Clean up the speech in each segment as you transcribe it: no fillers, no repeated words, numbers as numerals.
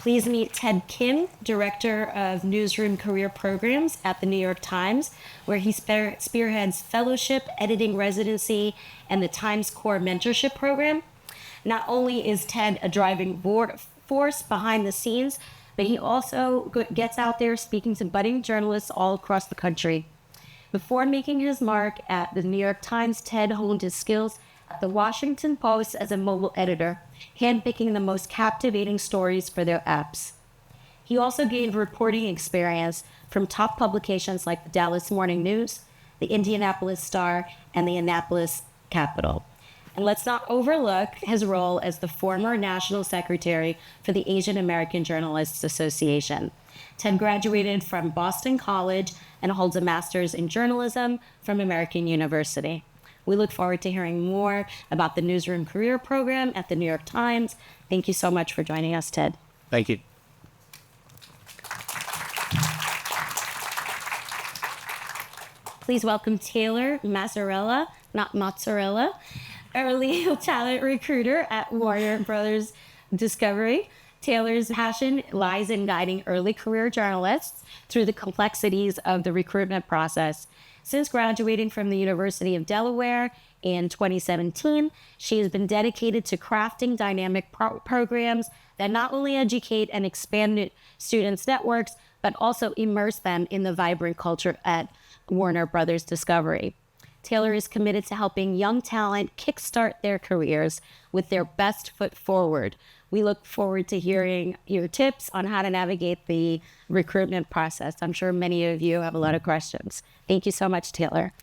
Please meet Ted Kim, Director of Newsroom Career Programs at the New York Times, where he spearheads fellowship, editing residency, and the Times Core Mentorship Program. Not only is Ted a driving force behind the scenes, but he also gets out there speaking to budding journalists all across the country. Before making his mark at the New York Times, Ted honed his skills at the Washington Post as a mobile editor, handpicking the most captivating stories for their apps. He also gained reporting experience from top publications like the Dallas Morning News, the Indianapolis Star, and the Annapolis Capital. And let's not overlook his role as the former National Secretary for the Asian American Journalists Association. Ted graduated from Boston College and holds a master's in journalism from American University. We look forward to hearing more about the Newsroom Career Program at the New York Times. Thank you so much for joining us, Ted. Thank you. Please welcome Taylor Mazzarella, not Mozzarella, early talent recruiter at Warner Brothers Discovery. Taylor's passion lies in guiding early career journalists through the complexities of the recruitment process. Since graduating from the University of Delaware in 2017, she has been dedicated to crafting dynamic programs that not only educate and expand students' networks, but also immerse them in the vibrant culture at Warner Brothers Discovery. Taylor is committed to helping young talent kickstart their careers with their best foot forward. We look forward to hearing your tips on how to navigate the recruitment process. I'm sure many of you have a lot of questions. Thank you so much, Taylor.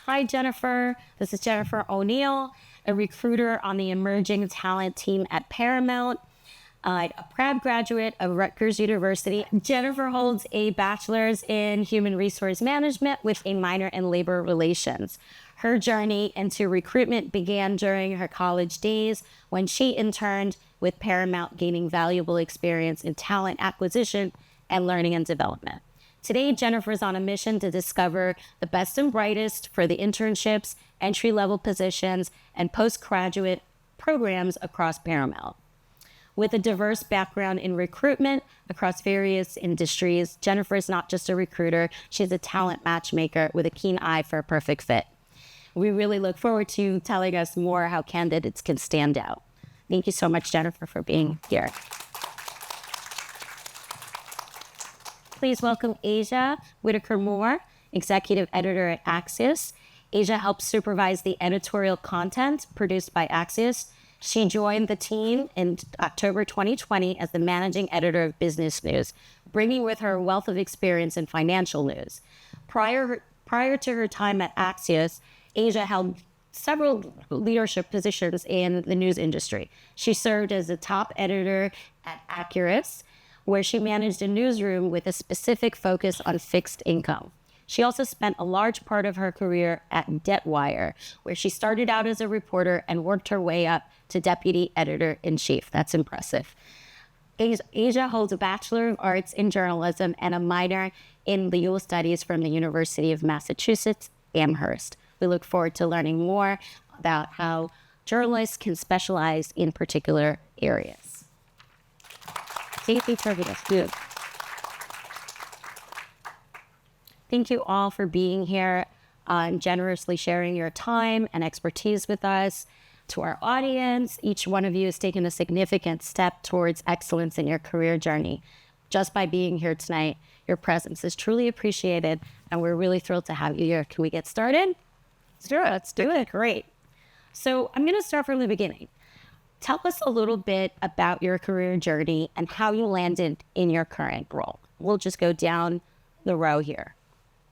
Hi, Jennifer. This is Jennifer O'Neill, a recruiter on the emerging talent team at Paramount. A proud graduate of Rutgers University. Jennifer holds a bachelor's in human resource management with a minor in labor relations. Her journey into recruitment began during her college days when she interned with Paramount, gaining valuable experience in talent acquisition and learning and development. Today, Jennifer is on a mission to discover the best and brightest for the internships, entry-level positions, and postgraduate programs across Paramount. With a diverse background in recruitment across various industries, Jennifer is not just a recruiter, she's a talent matchmaker with a keen eye for a perfect fit. We really look forward to you telling us more how candidates can stand out. Thank you so much, Jennifer, for being here. Please welcome Asia Whitaker-Moore, Executive Editor at Axios. Asia helps supervise the editorial content produced by Axios. She joined the team in October 2020 as the managing editor of Business News, bringing with her a wealth of experience in financial news. Prior to her time at Axios, Asia held several leadership positions in the news industry. She served as a top editor at Accurus, where she managed a newsroom with a specific focus on fixed income. She also spent a large part of her career at DebtWire, where she started out as a reporter and worked her way up to deputy editor-in-chief. That's impressive. Asia holds a Bachelor of Arts in Journalism and a minor in legal studies from the University of Massachusetts, Amherst. We look forward to learning more about how journalists can specialize in particular areas. Thank you all for being here and generously sharing your time and expertise with us. To our audience, each one of you has taken a significant step towards excellence in your career journey. Just by being here tonight, your presence is truly appreciated, and we're really thrilled to have you here. Can we get started? Let's do it. Great. So I'm going to start from the beginning. Tell us a little bit about your career journey and how you landed in your current role. We'll just go down the row here.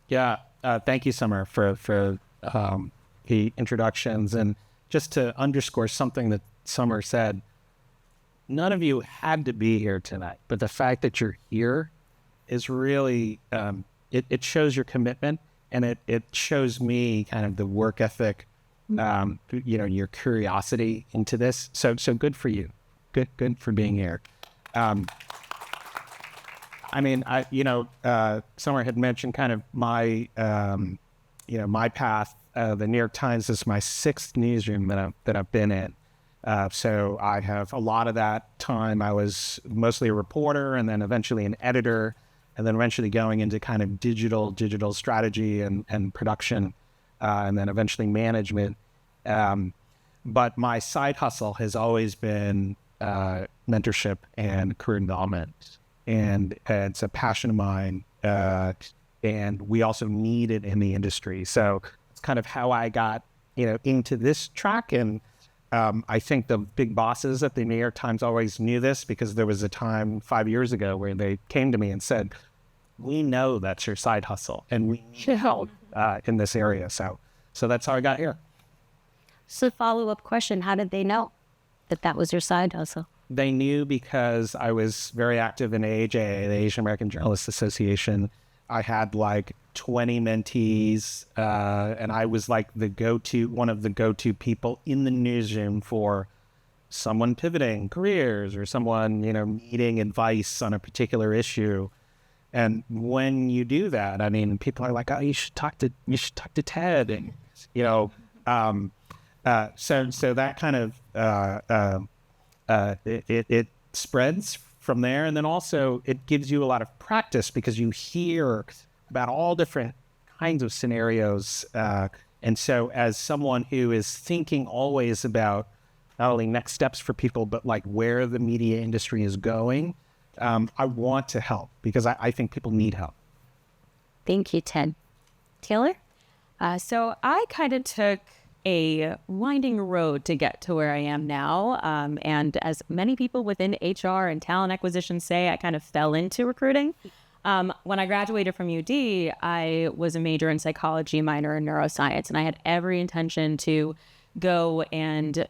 Yeah, thank you, Summer, for the introductions. And just to underscore something that Summer said, none of you had to be here tonight, but the fact that you're here is really, it shows your commitment, and it shows me kind of the work ethic, your curiosity into this. So good for you. Good for being here. Summer had mentioned kind of my, my path. The New York Times is my sixth newsroom that I've been in. So I have a lot of that time. I was mostly a reporter and then eventually an editor, and then eventually going into kind of digital strategy and production, and then eventually management. But my side hustle has always been mentorship and career development. And it's a passion of mine. And we also need it in the industry. So it's kind of how I got, into this track. And I think the big bosses at the New York Times always knew this, because there was a time 5 years ago where they came to me and said, we know that's your side hustle and we need help in this area. So that's how I got here. So follow-up question, how did they know that was your side hustle? They knew because I was very active in AAJA, the Asian American Journalists Association. I had like 20 mentees, and I was like one of the go-to people in the newsroom for someone pivoting careers or someone, needing advice on a particular issue. And when you do that, I mean, people are like, "Oh, you should talk to Ted," and so that kind of it spreads from there, and then also it gives you a lot of practice because you hear about all different kinds of scenarios, and so as someone who is thinking always about not only next steps for people, but like where the media industry is going, I want to help because I think people need help. Thank you, Ted. Taylor? So I kind of took a winding road to get to where I am now. And as many people within HR and talent acquisition say, I kind of fell into recruiting. When I graduated from UD, I was a major in psychology, minor in neuroscience, and I had every intention to go and,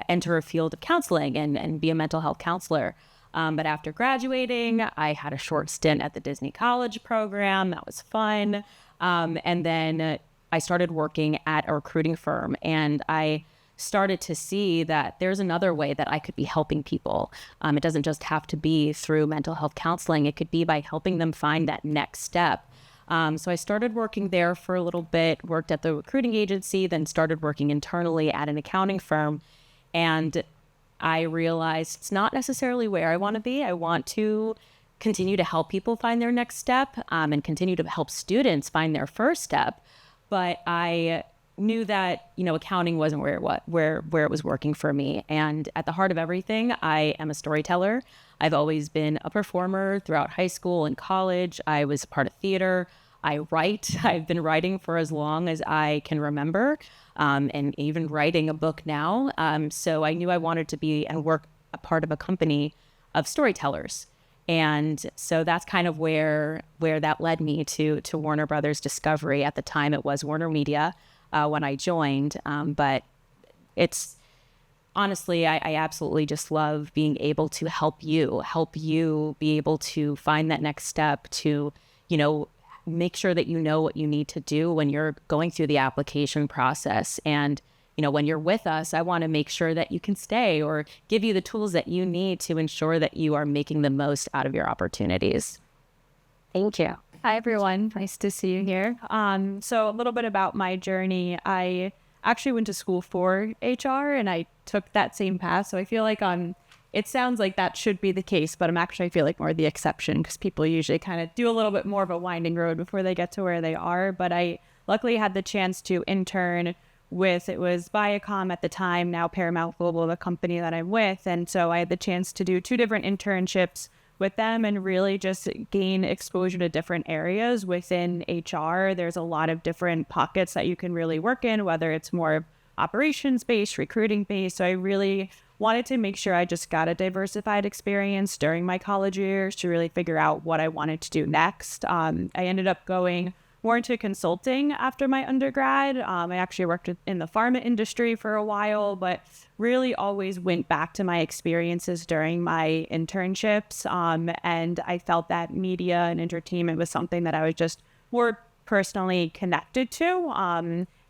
enter a field of counseling and be a mental health counselor. But after graduating, I had a short stint at the Disney College program. That was fun. And then I started working at a recruiting firm, and I started to see that there's another way that I could be helping people. It doesn't just have to be through mental health counseling. It could be by helping them find that next step. So I started working there for a little bit, worked at the recruiting agency, then started working internally at an accounting firm. And I realized it's not necessarily where I want to be. I want to continue to help people find their next step, and continue to help students find their first step. But I knew that, accounting wasn't where it was working for me. And at the heart of everything, I am a storyteller. I've always been a performer throughout high school and college. I was part of theater. I write. I've been writing for as long as I can remember, and even writing a book now. So I knew I wanted to be and work a part of a company of storytellers. And so that's kind of where that led me to Warner Brothers Discovery. At the time, it was Warner Media when I joined. But it's honestly, I absolutely just love being able to help you be able to find that next step, to, make sure that you know what you need to do when you're going through the application process. And when you're with us, I want to make sure that you can stay or give you the tools that you need to ensure that you are making the most out of your opportunities. Thank you. Hi, everyone. Nice to see you here. So a little bit about my journey. I actually went to school for HR and I took that same path. So I feel like it sounds like that should be the case, but I feel like more the exception because people usually kind of do a little bit more of a winding road before they get to where they are. But I luckily had the chance to intern with, it was Viacom at the time, now Paramount Global, the company that I'm with. And so I had the chance to do 2 different internships with them and really just gain exposure to different areas within HR. There's a lot of different pockets that you can really work in, whether it's more operations-based, recruiting-based. So I really wanted to make sure I just got a diversified experience during my college years to really figure out what I wanted to do next. I ended up going more into consulting after my undergrad. I actually worked in the pharma industry for a while, but really always went back to my experiences during my internships. And I felt that media and entertainment was something that I was just more personally connected to,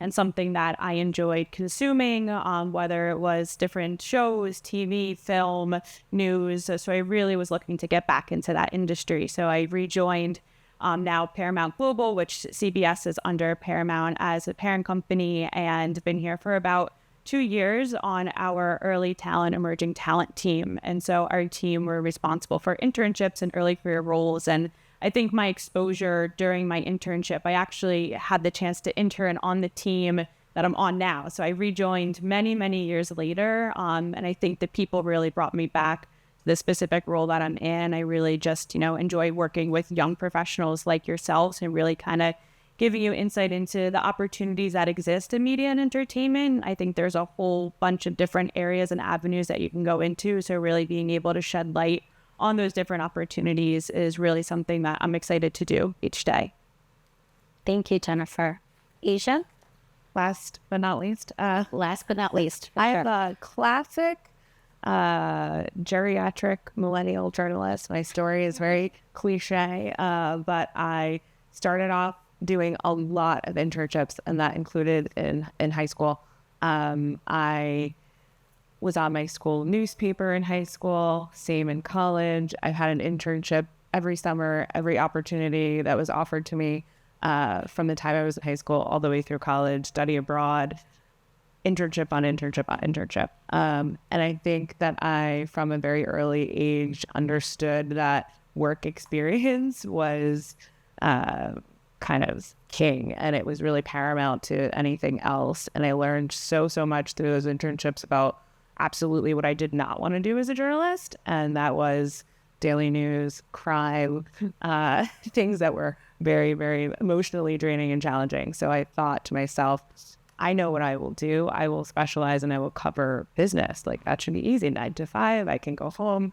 and something that I enjoyed consuming, whether it was different shows, TV, film, news. So I really was looking to get back into that industry. So I rejoined now Paramount Global, which CBS is under Paramount as a parent company, and been here for about 2 years on our early talent, emerging talent team. And so our team were responsible for internships and early career roles. And I think my exposure during my internship, I actually had the chance to intern on the team that I'm on now. So I rejoined many, many years later. And I think the people really brought me back to the specific role that I'm in. I really just, enjoy working with young professionals like yourselves and really kind of giving you insight into the opportunities that exist in media and entertainment. I think there's a whole bunch of different areas and avenues that you can go into. So really being able to shed light on those different opportunities is really something that I'm excited to do each day. Thank you, Jennifer. Asia? Last but not least, Last but not least. I have a classic geriatric millennial journalist. My story is very cliche, but I started off doing a lot of internships, and that included in high school. I was on my school newspaper in high school, same in college. I had an internship every summer, every opportunity that was offered to me from the time I was in high school all the way through college, study abroad, internship on internship on internship. And I think that I, from a very early age, understood that work experience was kind of king, and it was really paramount to anything else. And I learned so much through those internships about absolutely what I did not want to do as a journalist, and that was daily news, crime, things that were very, very emotionally draining and challenging. So I thought to myself, I know what I will do. I will specialize and I will cover business. Like, that should be easy. 9 to 5, I can go home.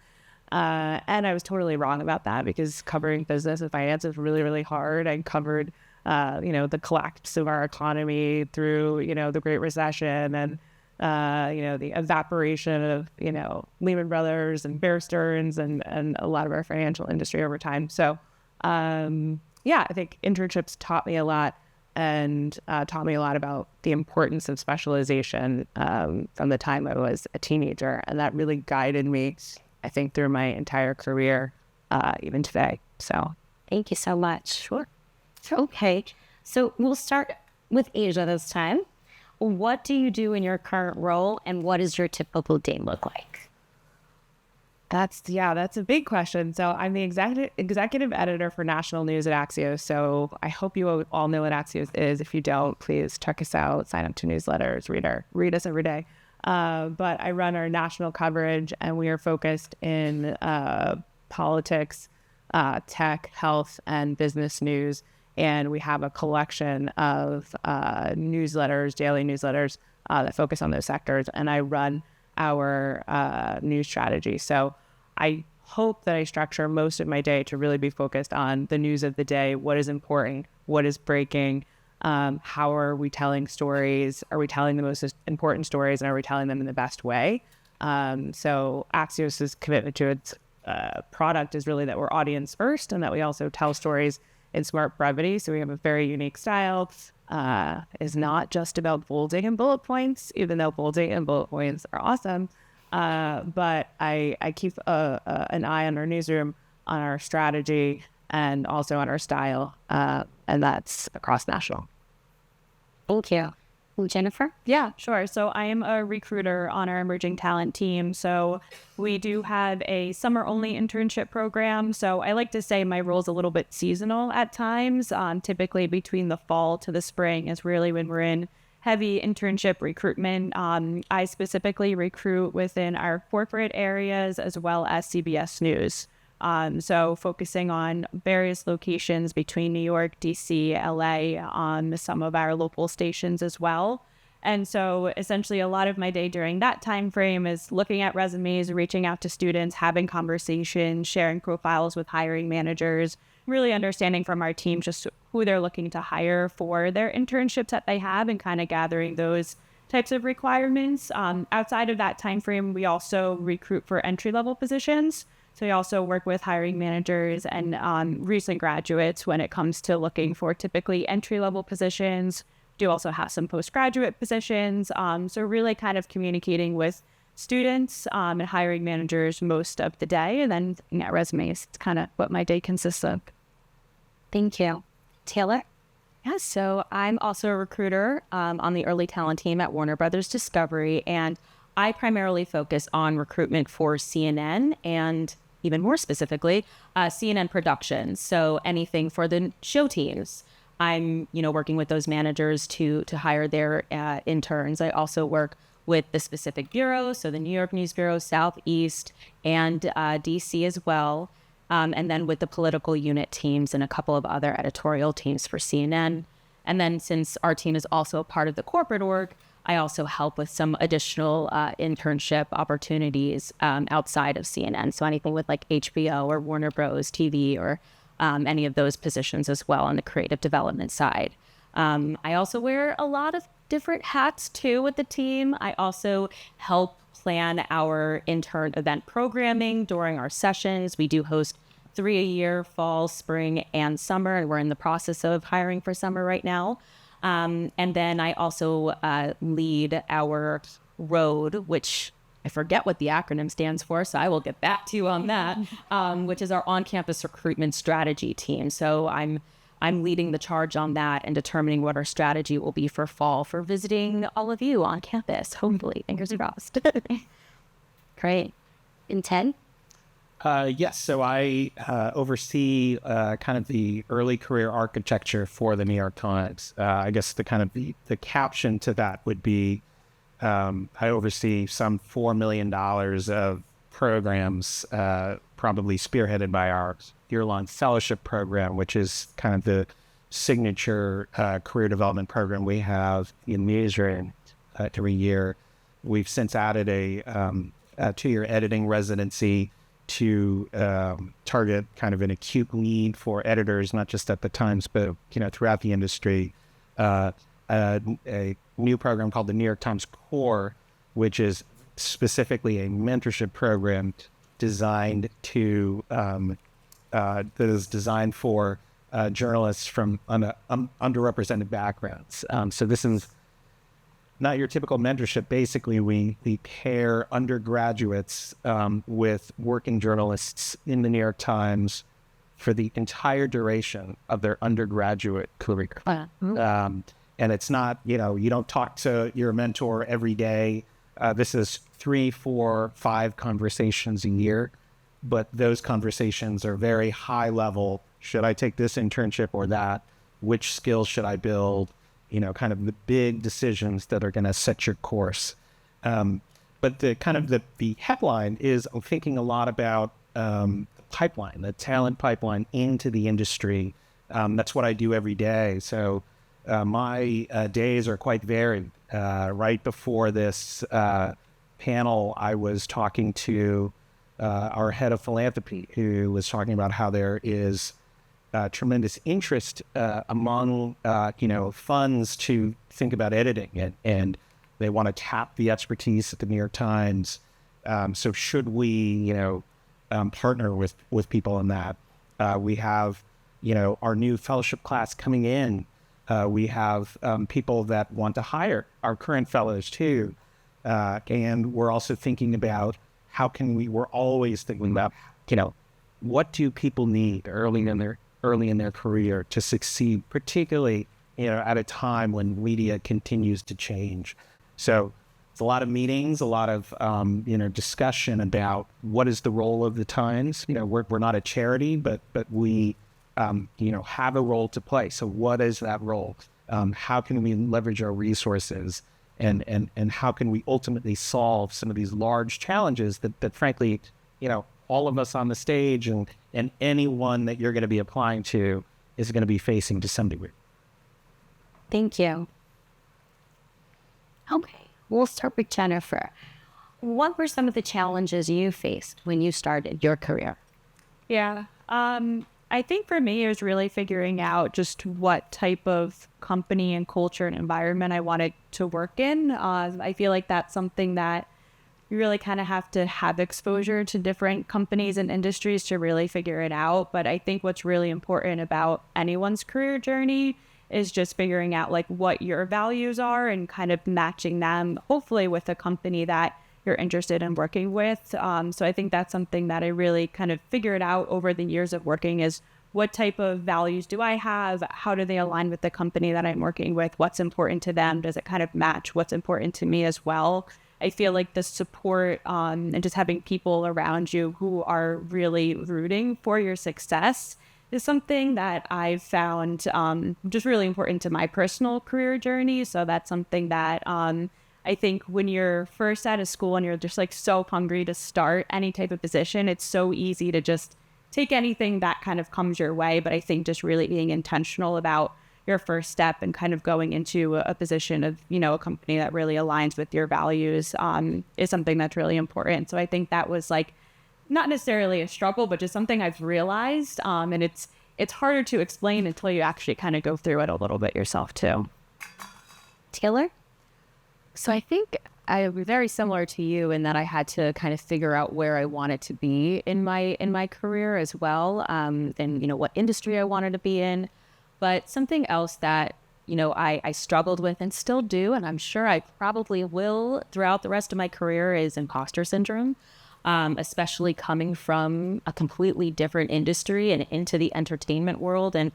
And I was totally wrong about that, because covering business and finance is really, really hard. I covered, the collapse of our economy through, the Great Recession and, the evaporation of, Lehman Brothers and Bear Stearns and a lot of our financial industry over time. So, I think internships taught me a lot, and taught me a lot about the importance of specialization from the time I was a teenager. And that really guided me, I think, through my entire career, even today. So Thank you so much. Sure. Okay. So we'll start with Asia this time. What do you do in your current role, and what does your typical day look like? that's a big question. So I'm the executive editor for national news at Axios. So I hope you all know what Axios is. If you don't, please check us out, sign up to newsletters, read us every day. But I run our national coverage, and we are focused in politics, tech, health, and business news. And we have a collection of newsletters, daily newsletters that focus on those sectors. And I run our news strategy. So I hope that I structure most of my day to really be focused on the news of the day, what is important, what is breaking, how are we telling stories, are we telling the most important stories, and are we telling them in the best way? So Axios's commitment to its product is really that we're audience first, and that we also tell stories in smart brevity. So we have a very unique style. Is not just about bolding and bullet points, even though bolding and bullet points are awesome. But I keep an eye on our newsroom, on our strategy, and also on our style. And that's across national. Thank you. Jennifer? Yeah, sure. So I am a recruiter on our emerging talent team. So we do have a summer-only internship program. So I like to say my role is a little bit seasonal at times. Typically between the fall to the spring is really when we're in heavy internship recruitment. I specifically recruit within our corporate areas as well as CBS News. So focusing on various locations between New York, DC, LA, on some of our local stations as well. And so essentially a lot of my day during that time frame is looking at resumes, reaching out to students, having conversations, sharing profiles with hiring managers, really understanding from our team just who they're looking to hire for their internships that they have, and kind of gathering those types of requirements. Outside of that time frame, we also recruit for entry-level positions. So we also work with hiring managers and recent graduates when it comes to looking for typically entry-level positions. Do also have some postgraduate positions. So really kind of communicating with students and hiring managers most of the day, and then looking at resumes. It's kind of what my day consists of. Thank you. Taylor? Yeah, so I'm also a recruiter on the early talent team at Warner Brothers Discovery, and I primarily focus on recruitment for CNN and even more specifically, CNN productions. So anything for the show teams. I'm, working with those managers to hire their interns. I also work with the specific bureaus, so the New York News Bureau, Southeast, and DC as well. And then with the political unit teams and a couple of other editorial teams for CNN. And then since our team is also a part of the corporate org, I also help with some additional internship opportunities outside of CNN. So anything with like HBO or Warner Bros. TV or any of those positions as well on the creative development side. I also wear a lot of different hats too with the team. I also help plan our intern event programming during our sessions. We do host 3 a year, fall, spring, and summer, and we're in the process of hiring for summer right now. And then I also lead our road, which I forget what the acronym stands for, so I will get back to you on that, which is our on-campus recruitment strategy team. So I'm leading the charge on that and determining what our strategy will be for fall for visiting all of you on campus, hopefully. Fingers crossed. Great. In 10? Yes, so I oversee kind of the early career architecture for the New York Times. I guess the caption to that would be I oversee some $4 million of programs, probably spearheaded by our year-long fellowship program, which is kind of the signature career development program we have in newsroom every year. We've since added a 2-year editing residency to target kind of an acute need for editors, not just at the Times, but throughout the industry. A new program called the New York Times Core, which is specifically a mentorship program designed to that is designed for journalists from underrepresented backgrounds. So this is not your typical mentorship. Basically, we pair undergraduates with working journalists in the New York Times for the entire duration of their undergraduate career. And it's not, you don't talk to your mentor every day. This is 3, 4, 5 conversations a year, but those conversations are very high level. Should I take this internship or that? Which skills should I build? Kind of the big decisions that are going to set your course. But the headline is I'm thinking a lot about the pipeline, the talent pipeline into the industry. That's what I do every day. So my days are quite varied. Right before this panel, I was talking to our head of philanthropy, who was talking about how there is tremendous interest among funds to think about editing, and they want to tap the expertise at the New York Times. So should we partner with people in that? We have our new fellowship class coming in. We have people that want to hire our current fellows too, and we're also thinking about we're always thinking about what do people need early in their career to succeed, particularly at a time when media continues to change. So it's a lot of meetings, a lot of discussion about what is the role of the Times. We're not a charity, but we have a role to play. So what is that role? How can we leverage our resources, and how can we ultimately solve some of these large challenges that frankly, all of us on the stage and anyone that you're going to be applying to is going to be facing to some degree. Thank you. Okay, we'll start with Jennifer. What were some of the challenges you faced when you started your career? Yeah. I think for me, it was really figuring out just what type of company and culture and environment I wanted to work in. I feel like that's something that you really kind of have to have exposure to different companies and industries to really figure it out. But I think what's really important about anyone's career journey is just figuring out like what your values are and kind of matching them, hopefully with a company that you're interested in working with. So I think that's something that I really kind of figured out over the years of working is what type of values do I have? How do they align with the company that I'm working with? What's important to them? Does it kind of match what's important to me as well? I feel like the support and just having people around you who are really rooting for your success is something that I've found just really important to my personal career journey. So that's something that I think when you're first out of school and you're just like so hungry to start any type of position, it's so easy to just take anything that kind of comes your way. But I think just really being intentional about your first step and kind of going into a position of, a company that really aligns with your values is something that's really important. So I think that was like not necessarily a struggle, but just something I've realized. And it's harder to explain until you actually kind of go through it a little bit yourself too. Taylor? So I think I was very similar to you in that I had to kind of figure out where I wanted to be in my career as well, and what industry I wanted to be in. But something else that I struggled with and still do, and I'm sure I probably will throughout the rest of my career, is imposter syndrome, especially coming from a completely different industry and into the entertainment world and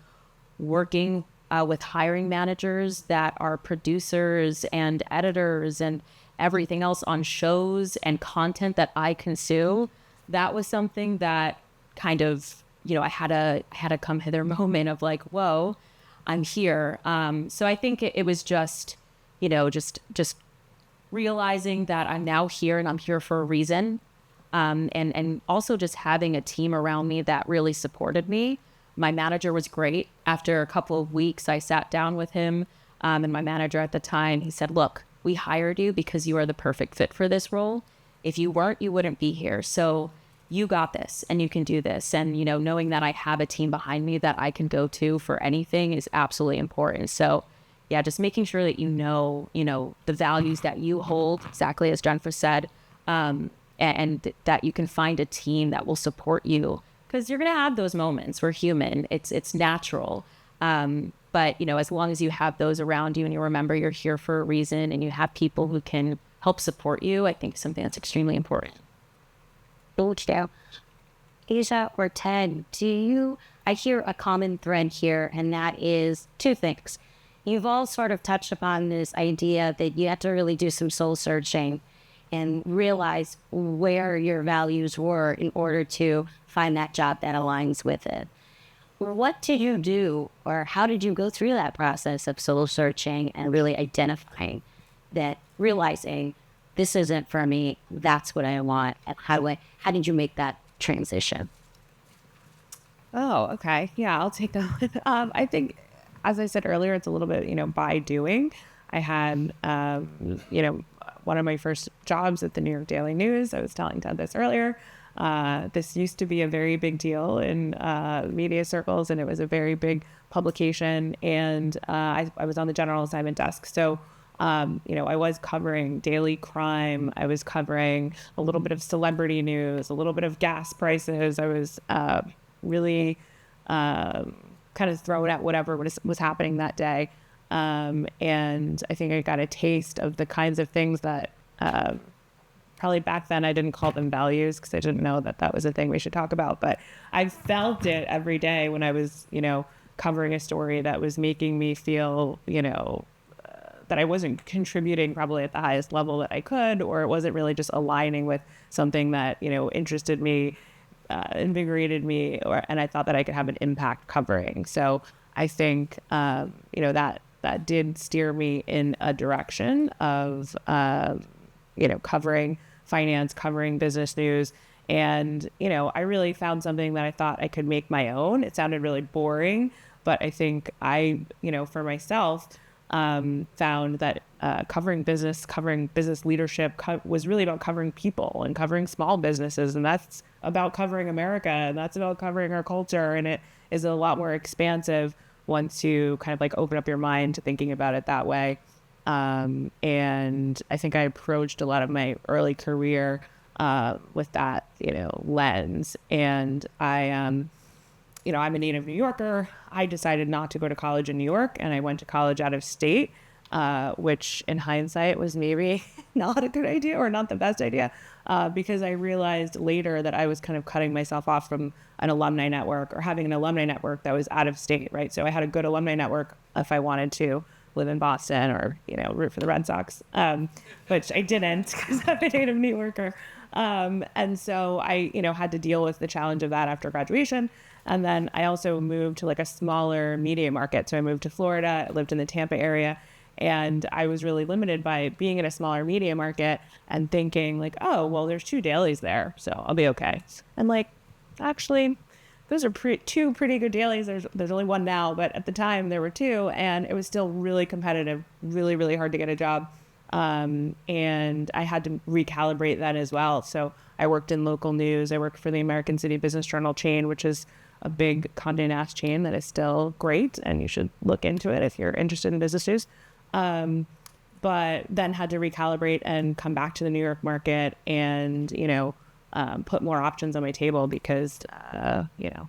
working with hiring managers that are producers and editors and everything else on shows and content that I consume. That was something that kind of, I had a come hither moment of like, whoa, I'm here. So I think it was just, just realizing that I'm now here and I'm here for a reason. And also just having a team around me that really supported me. My manager was great. After a couple of weeks, I sat down with him and my manager at the time. He said, look, we hired you because you are the perfect fit for this role. If you weren't, you wouldn't be here. So you got this and you can do this. And, knowing that I have a team behind me that I can go to for anything is absolutely important. So yeah, just making sure that the values that you hold, exactly as Jennifer said, and that you can find a team that will support you. Because you're going to have those moments. We're human. It's natural. But, as long as you have those around you and you remember you're here for a reason and you have people who can help support you, I think is something that's extremely important. Asia or Ted, I hear a common thread here, and that is two things. You've all sort of touched upon this idea that you have to really do some soul searching and realize where your values were in order to find that job that aligns with it. What did you do, or how did you go through that process of soul searching and really identifying that, realizing this isn't for me, that's what I want, and how did you make that transition? Oh, okay. Yeah, I'll take that one. I think, as I said earlier, it's a little bit, by doing. I had, one of my first jobs at the New York Daily News. I was telling Ted this earlier. This used to be a very big deal in media circles, and it was a very big publication. And I was on the general assignment desk. So, I was covering daily crime. I was covering a little bit of celebrity news, a little bit of gas prices. I was really kind of thrown at whatever was happening that day. And I think I got a taste of the kinds of things that probably back then I didn't call them values because I didn't know that was a thing we should talk about. But I felt it every day when I was, covering a story that was making me feel, that I wasn't contributing probably at the highest level that I could, or it wasn't really just aligning with something that, interested me, invigorated me, and I thought that I could have an impact covering. So I think, that did steer me in a direction of, covering finance, covering business news. And, I really found something that I thought I could make my own. It sounded really boring, but I think I, for myself, found that covering business leadership was really about covering people and covering small businesses. And that's about covering America, and that's about covering our culture. And it is a lot more expansive once you kind of like open up your mind to thinking about it that way. And I think I approached a lot of my early career with that, lens. And I'm a native New Yorker. I decided not to go to college in New York, and I went to college out of state. which in hindsight was maybe not a good idea or not the best idea, because I realized later that I was kind of cutting myself off from an alumni network or having an alumni network that was out of state, right? So I had a good alumni network if I wanted to live in Boston or, root for the Red Sox, which I didn't because I'm a native New Yorker. And so I, had to deal with the challenge of that after graduation. And then I also moved to like a smaller media market. So I moved to Florida, I lived in the Tampa area, and I was really limited by being in a smaller media market and thinking like, oh, well, there's 2 dailies there, so I'll be okay. And like, actually, those are 2 pretty good dailies. There's only 1 now, but at the time there were 2, and it was still really competitive, really, really hard to get a job. And I had to recalibrate that as well. So I worked in local news. I worked for the American City Business Journal chain, which is a big Condé Nast chain that is still great, and you should look into it if you're interested in business news. But then had to recalibrate and come back to the New York market and, put more options on my table because,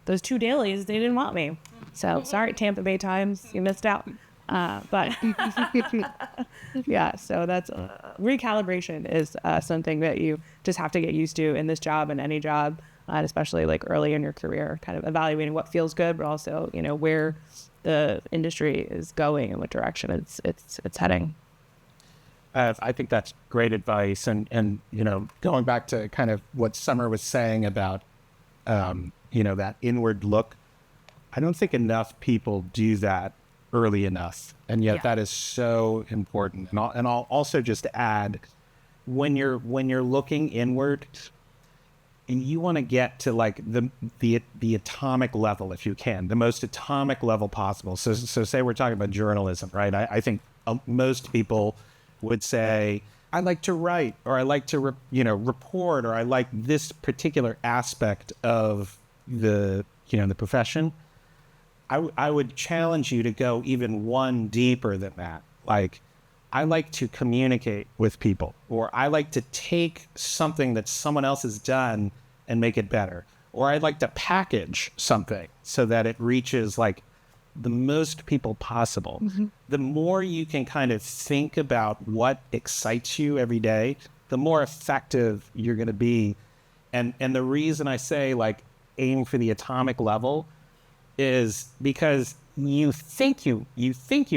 those 2 dailies, they didn't want me. So sorry, Tampa Bay Times, you missed out. But yeah, so that's recalibration is something that you just have to get used to in this job and any job, and especially like early in your career, kind of evaluating what feels good, but also, where the industry is going and what direction it's heading. I think that's great advice. And going back to kind of what Summer was saying about, that inward look, I don't think enough people do that early enough. And yet that is so important. And I'll also just add, when you're looking inward, and you want to get to like the atomic level, if you can, the most atomic level possible. So say we're talking about journalism, right? I think most people would say, I like to write, or I like to report, or I like this particular aspect of the profession. I would challenge you to go even one deeper than that. Like, I like to communicate with people, or I like to take something that someone else has done and make it better, or I'd like to package something so that it reaches like the most people possible. Mm-hmm. The more you can kind of think about what excites you every day, the more effective you're going to be. And the reason I say like aim for the atomic level is because you think you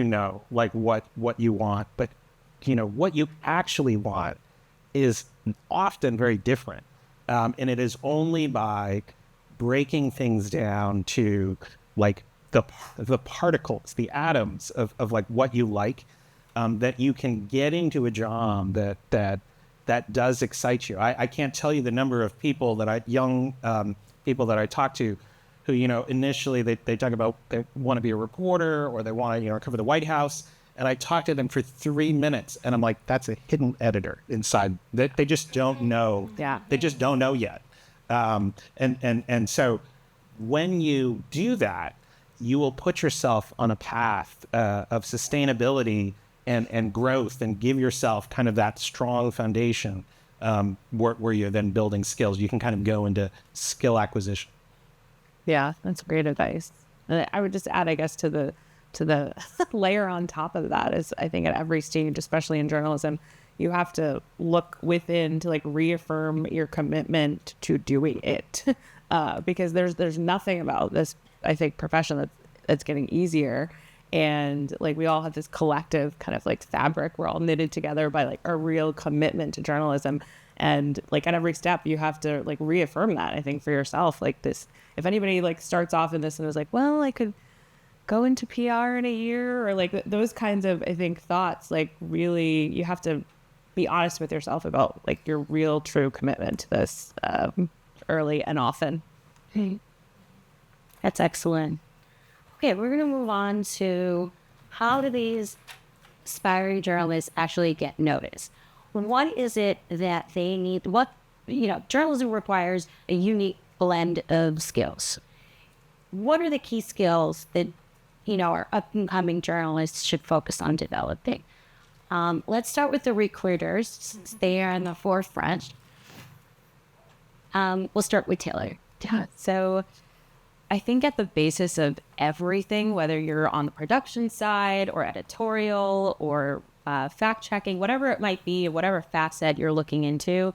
know like what you want, but what you actually want is often very different. And it is only by breaking things down to like the particles, the atoms of like what you like, that you can get into a job that does excite you. I can't tell you the number of people young people that I talk to who, initially they talk about they want to be a reporter or they want to, cover the White House. And I talk to them for 3 minutes and I'm like, that's a hidden editor inside that they just don't know. Yeah. They just don't know yet. And so when you do that, you will put yourself on a path of sustainability and growth, and give yourself kind of that strong foundation where you're then building skills. You can kind of go into skill acquisition. Yeah, that's great advice. And I would just add, I guess, to the layer on top of that is, I think at every stage, especially in journalism, you have to look within to like reaffirm your commitment to doing it, because there's nothing about this, I think, profession that's getting easier. And like we all have this collective kind of like fabric. We're all knitted together by like a real commitment to journalism. And like at every step, you have to like reaffirm that, I think, for yourself. Like this, if anybody like starts off in this and is like, well, I could go into PR in a year, or like those kinds of, I think, thoughts, like really you have to be honest with yourself about like your real true commitment to this early and often. That's excellent. Okay, we're going to move on to how do these aspiring journalists actually get noticed? What is it that they need? Journalism requires a unique blend of skills. What are the key skills that, our up-and-coming journalists should focus on developing? Let's start with the recruiters, since they are in the forefront. We'll start with Taylor. Yeah. So I think at the basis of everything, whether you're on the production side or editorial or fact checking, whatever it might be, whatever facet you're looking into,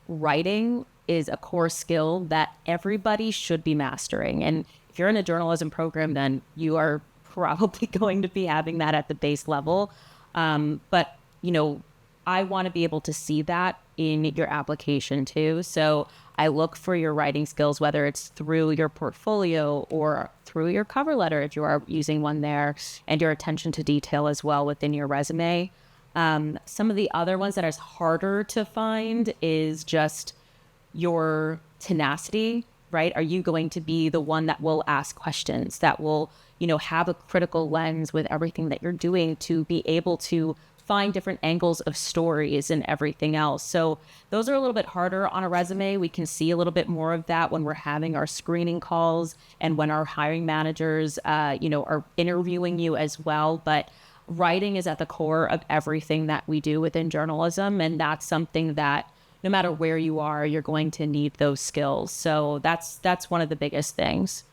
writing is a core skill that everybody should be mastering. And if you're in a journalism program, then you are probably going to be having that at the base level. But, you know, I want to be able to see that in your application too. So I look for your writing skills, whether it's through your portfolio or through your cover letter, if you are using one there, and your attention to detail as well within your resume. Some of the other ones that is harder to find is just your tenacity, right? Are you going to be the one that will ask questions, that will, you know, have a critical lens with everything that you're doing to be able to find different angles of stories and everything else. So those are a little bit harder on a resume. We can see a little bit more of that when we're having our screening calls and when our hiring managers, are interviewing you as well. But writing is at the core of everything that we do within journalism. And that's something that no matter where you are, you're going to need those skills. So that's one of the biggest things.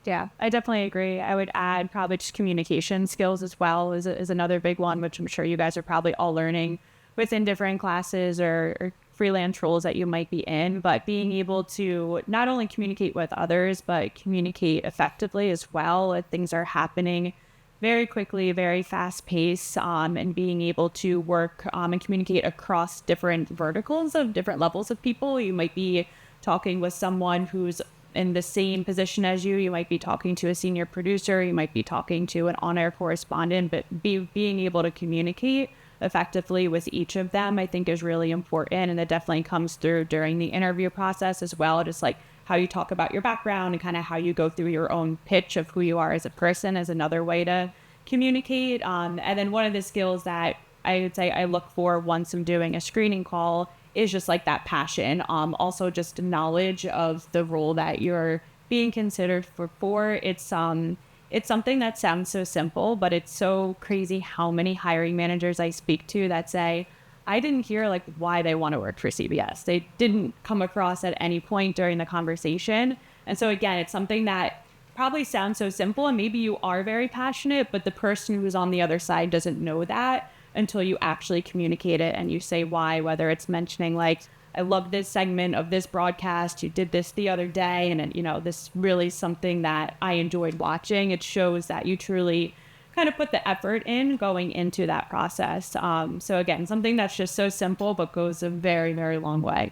Yeah, I definitely agree. I would add probably just communication skills as well is another big one, which I'm sure you guys are probably all learning within different classes or freelance roles that you might be in. But being able to not only communicate with others, but communicate effectively as well. Things are happening very quickly, very fast paced, and being able to work and communicate across different verticals of different levels of people. You might be talking with someone who's in the same position as you. You might be talking to a senior producer. You might be talking to an on-air correspondent, but being able to communicate effectively with each of them, I think is really important. And that definitely comes through during the interview process as well. Just like how you talk about your background and kind of how you go through your own pitch of who you are as a person is another way to communicate. And then one of the skills that I would say I look for once I'm doing a screening call is just like that passion. Also just knowledge of the role that you're being considered for. It's something that sounds so simple, but it's so crazy how many hiring managers I speak to that say, I didn't hear like why they want to work for CBS. They didn't come across at any point during the conversation. And so again, it's something that probably sounds so simple and maybe you are very passionate, but the person who's on the other side doesn't know that until you actually communicate it and you say why, whether it's mentioning like, I love this segment of this broadcast, you did this the other day, and this really something that I enjoyed watching. It shows that you truly kind of put the effort in going into that process. So again, something that's just so simple, but goes a very, very long way.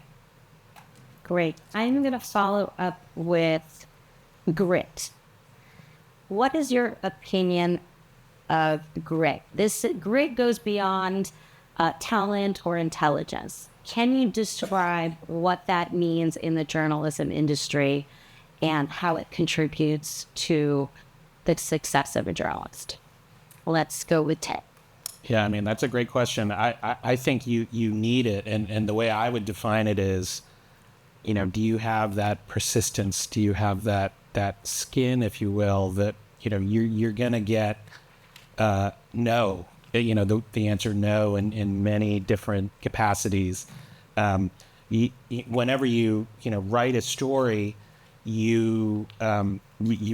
Great. I'm going to follow up with grit. What is your opinion of grit? This grit goes beyond talent or intelligence. Can you describe what that means in the journalism industry and how it contributes to the success of a journalist? Let's go with Ted. Yeah, I mean, that's a great question. I think you need it. And the way I would define it is, do you have that persistence? Do you have that skin, if you will, that, you're going to get no, the answer no in many different capacities. Whenever you write a story, you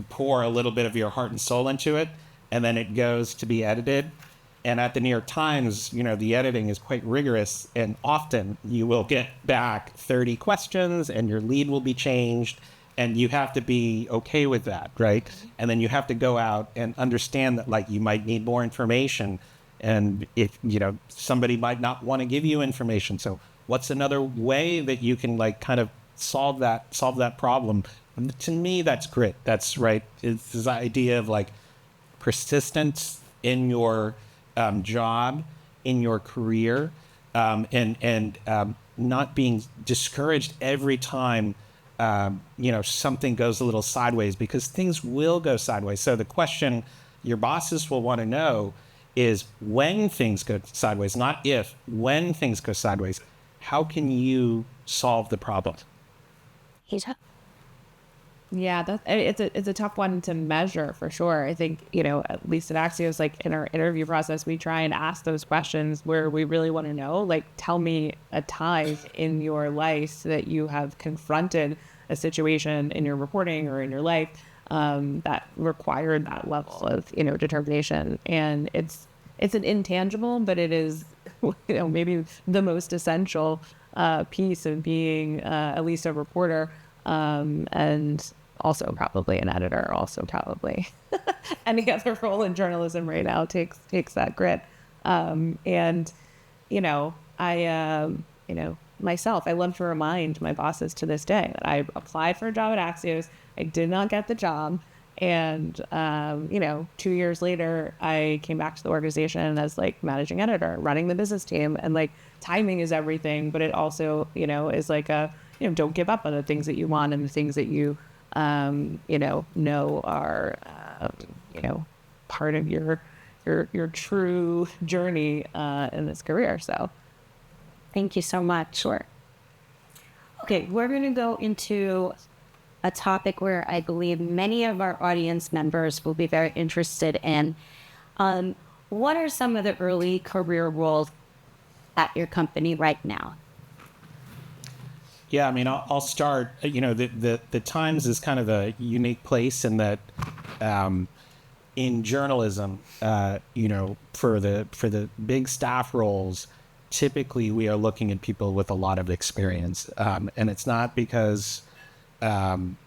pour a little bit of your heart and soul into it, and then it goes to be edited. And at the New York Times, the editing is quite rigorous, and often you will get back 30 questions and your lead will be changed, and you have to be okay with that, right? And then you have to go out and understand that, like, you might need more information, and if, somebody might not want to give you information. So what's another way that you can, like, kind of solve that problem? And to me, that's grit. That's right. It's this idea of, like, persistence in your job, in your career, and not being discouraged every time something goes a little sideways, because things will go sideways. So the question your bosses will want to know is, when things go sideways, not if, when things go sideways, how can you solve the problem? Yeah, it's a tough one to measure for sure. I think, at least at Axios, like in our interview process, we try and ask those questions where we really want to know, like, tell me a time in your life that you have confronted a situation in your reporting or in your life that required that level of, determination. And it's an intangible, but it is, maybe the most essential piece of being at least a reporter, and also probably an editor, also probably any other role in journalism right now takes that grit. Myself, I love to remind my bosses to this day that I applied for a job at Axios. I did not get the job. And, 2 years later, I came back to the organization as like managing editor, running the business team. And like timing is everything, but it also, is like don't give up on the things that you want and the things that you, know are, part of your true journey in this career. So Thank you so much. sure. Okay, we're going to go into a topic where I believe many of our audience members will be very interested in. What are some of the early career roles at your company right now? Yeah, I mean, I'll start. The Times is kind of a unique place in that, in journalism, for the big staff roles, typically we are looking at people with a lot of experience, and it's not because we're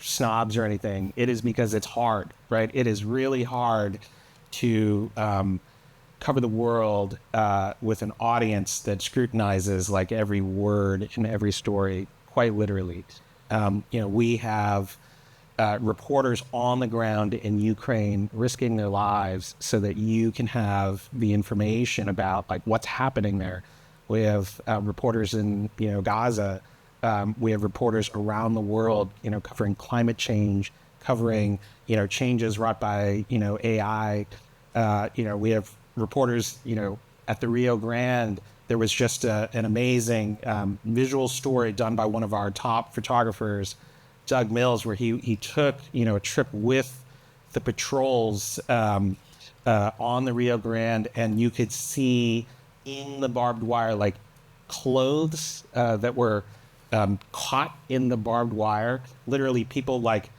snobs or anything. It is because it's hard, right? It is really hard to cover the world with an audience that scrutinizes like every word in every story, quite literally. We have reporters on the ground in Ukraine risking their lives so that you can have the information about like what's happening there. We have reporters in Gaza. We have reporters around the world, covering climate change, covering changes wrought by AI. We have reporters, at the Rio Grande. There was just an amazing visual story done by one of our top photographers, Doug Mills, where he took a trip with the patrols on the Rio Grande, and you could see in the barbed wire like clothes that were caught in the barbed wire. Literally, people like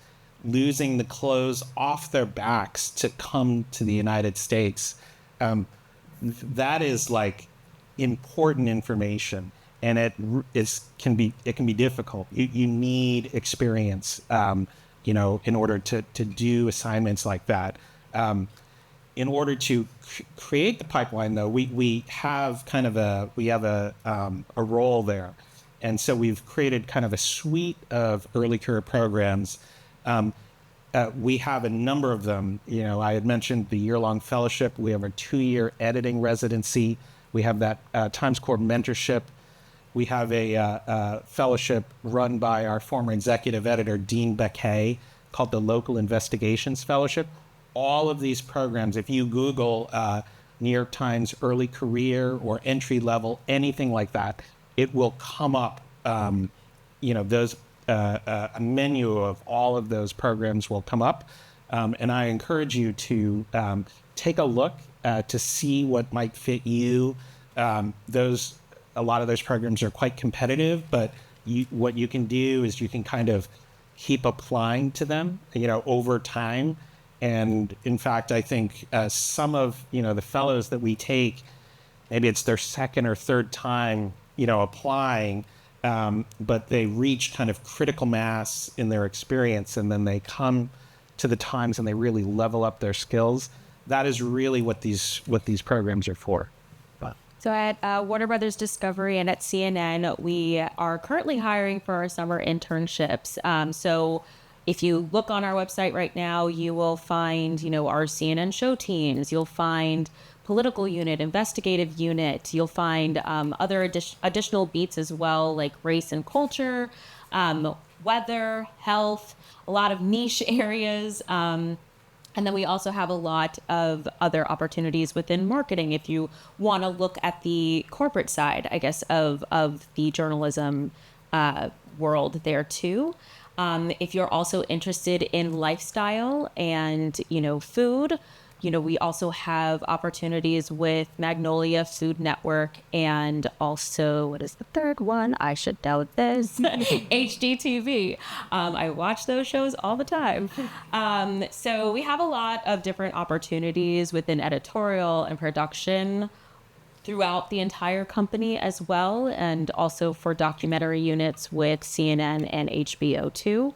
losing the clothes off their backs to come to the United States. That is like important information. And it can be difficult. You need experience, in order to do assignments like that. In order to create the pipeline, though, we have kind of a role there, and so we've created kind of a suite of early career programs. We have a number of them. I had mentioned the year-long fellowship. We have a 2-year editing residency. We have that Times Core mentorship. We have a fellowship run by our former executive editor, Dean Baquet, called the Local Investigations Fellowship. All of these programs, if you Google New York Times early career or entry level, anything like that, it will come up. Those a menu of all of those programs will come up. And I encourage you to take a look to see what might fit you. A lot of those programs are quite competitive, but what you can do is you can kind of keep applying to them, over time. And in fact, I think some of, the fellows that we take, maybe it's their second or third time, applying, but they reach kind of critical mass in their experience, and then they come to the Times and they really level up their skills. That is really what these programs are for. So at Warner Brothers Discovery and at CNN, we are currently hiring for our summer internships. So if you look on our website right now, you will find, our CNN show teams. You'll find political unit, investigative unit. You'll find other additional beats as well, like race and culture, weather, health, a lot of niche areas. And then we also have a lot of other opportunities within marketing if you want to look at the corporate side, I guess, of the journalism world there too. If you're also interested in lifestyle and, food, We also have opportunities with Magnolia Food Network and also, what is the third one? I should know this. HGTV. I watch those shows all the time. So we have a lot of different opportunities within editorial and production throughout the entire company as well, and also for documentary units with CNN and HBO too.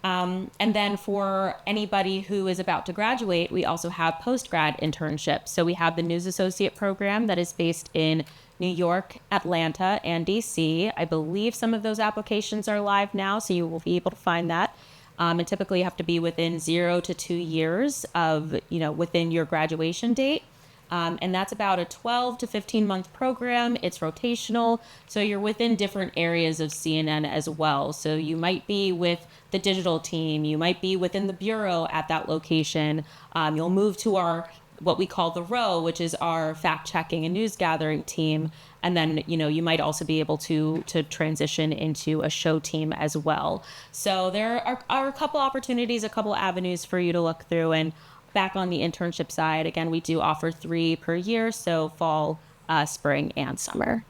And then for anybody who is about to graduate, we also have post-grad internships. So we have the News Associate program that is based in New York, Atlanta, and DC. I believe some of those applications are live now, so you will be able to find that. And typically you have to be within 0 to 2 years of, within your graduation date. And that's about a 12 to 15 month program. It's rotational. So you're within different areas of CNN as well. So you might be with the digital team. You might be within the bureau at that location. You'll move to our, what we call the row, which is our fact checking and news gathering team. And then, you might also be able to transition into a show team as well. So there are a couple opportunities, a couple avenues for you to look through. And back on the internship side, again, we do offer 3 per year, so fall, spring, and summer.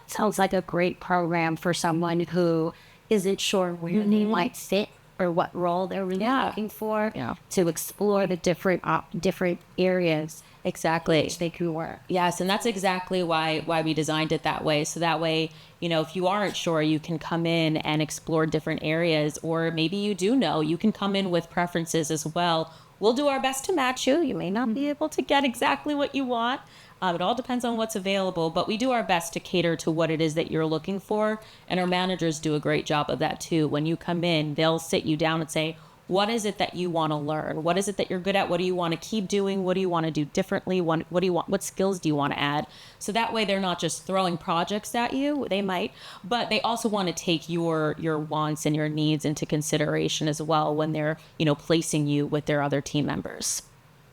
Sounds like a great program for someone who isn't sure where they might fit or what role they're really looking for to explore the different areas Exactly. which they can work. Yes, and that's exactly why we designed it that way. So that way, if you aren't sure, you can come in and explore different areas, or maybe you do know, you can come in with preferences as well. We'll do our best to match you. You may not be able to get exactly what you want. It all depends on what's available, but we do our best to cater to what it is that you're looking for. And our managers do a great job of that too. When you come in, they'll sit you down and say, what is it that you want to learn? What is it that you're good at? What do you want to keep doing? What do you want to do differently? What do you want? What skills do you want to add? So that way they're not just throwing projects at you. They might, but they also want to take your wants and your needs into consideration as well when they're, placing you with their other team members.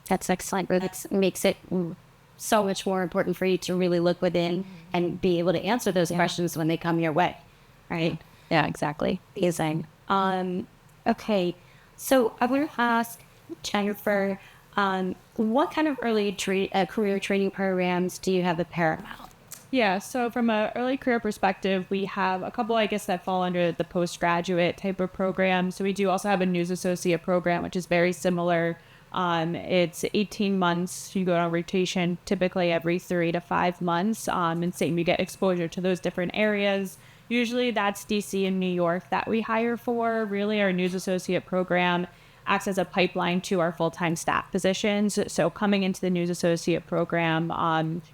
That's excellent. That makes it so much more important for you to really look within and be able to answer those questions when they come your way, right? Yeah, exactly. Amazing. Okay. So I want to ask Jennifer, what kind of early career training programs do you have at Paramount? Yeah, so from an early career perspective, we have a couple, I guess, that fall under the postgraduate type of program. So we do also have a news associate program, which is very similar. It's 18 months. You go on rotation typically every 3 to 5 months. And same, you get exposure to those different areas. Usually that's DC and New York that we hire for. Really, our news associate program acts as a pipeline to our full-time staff positions. So coming into the news associate program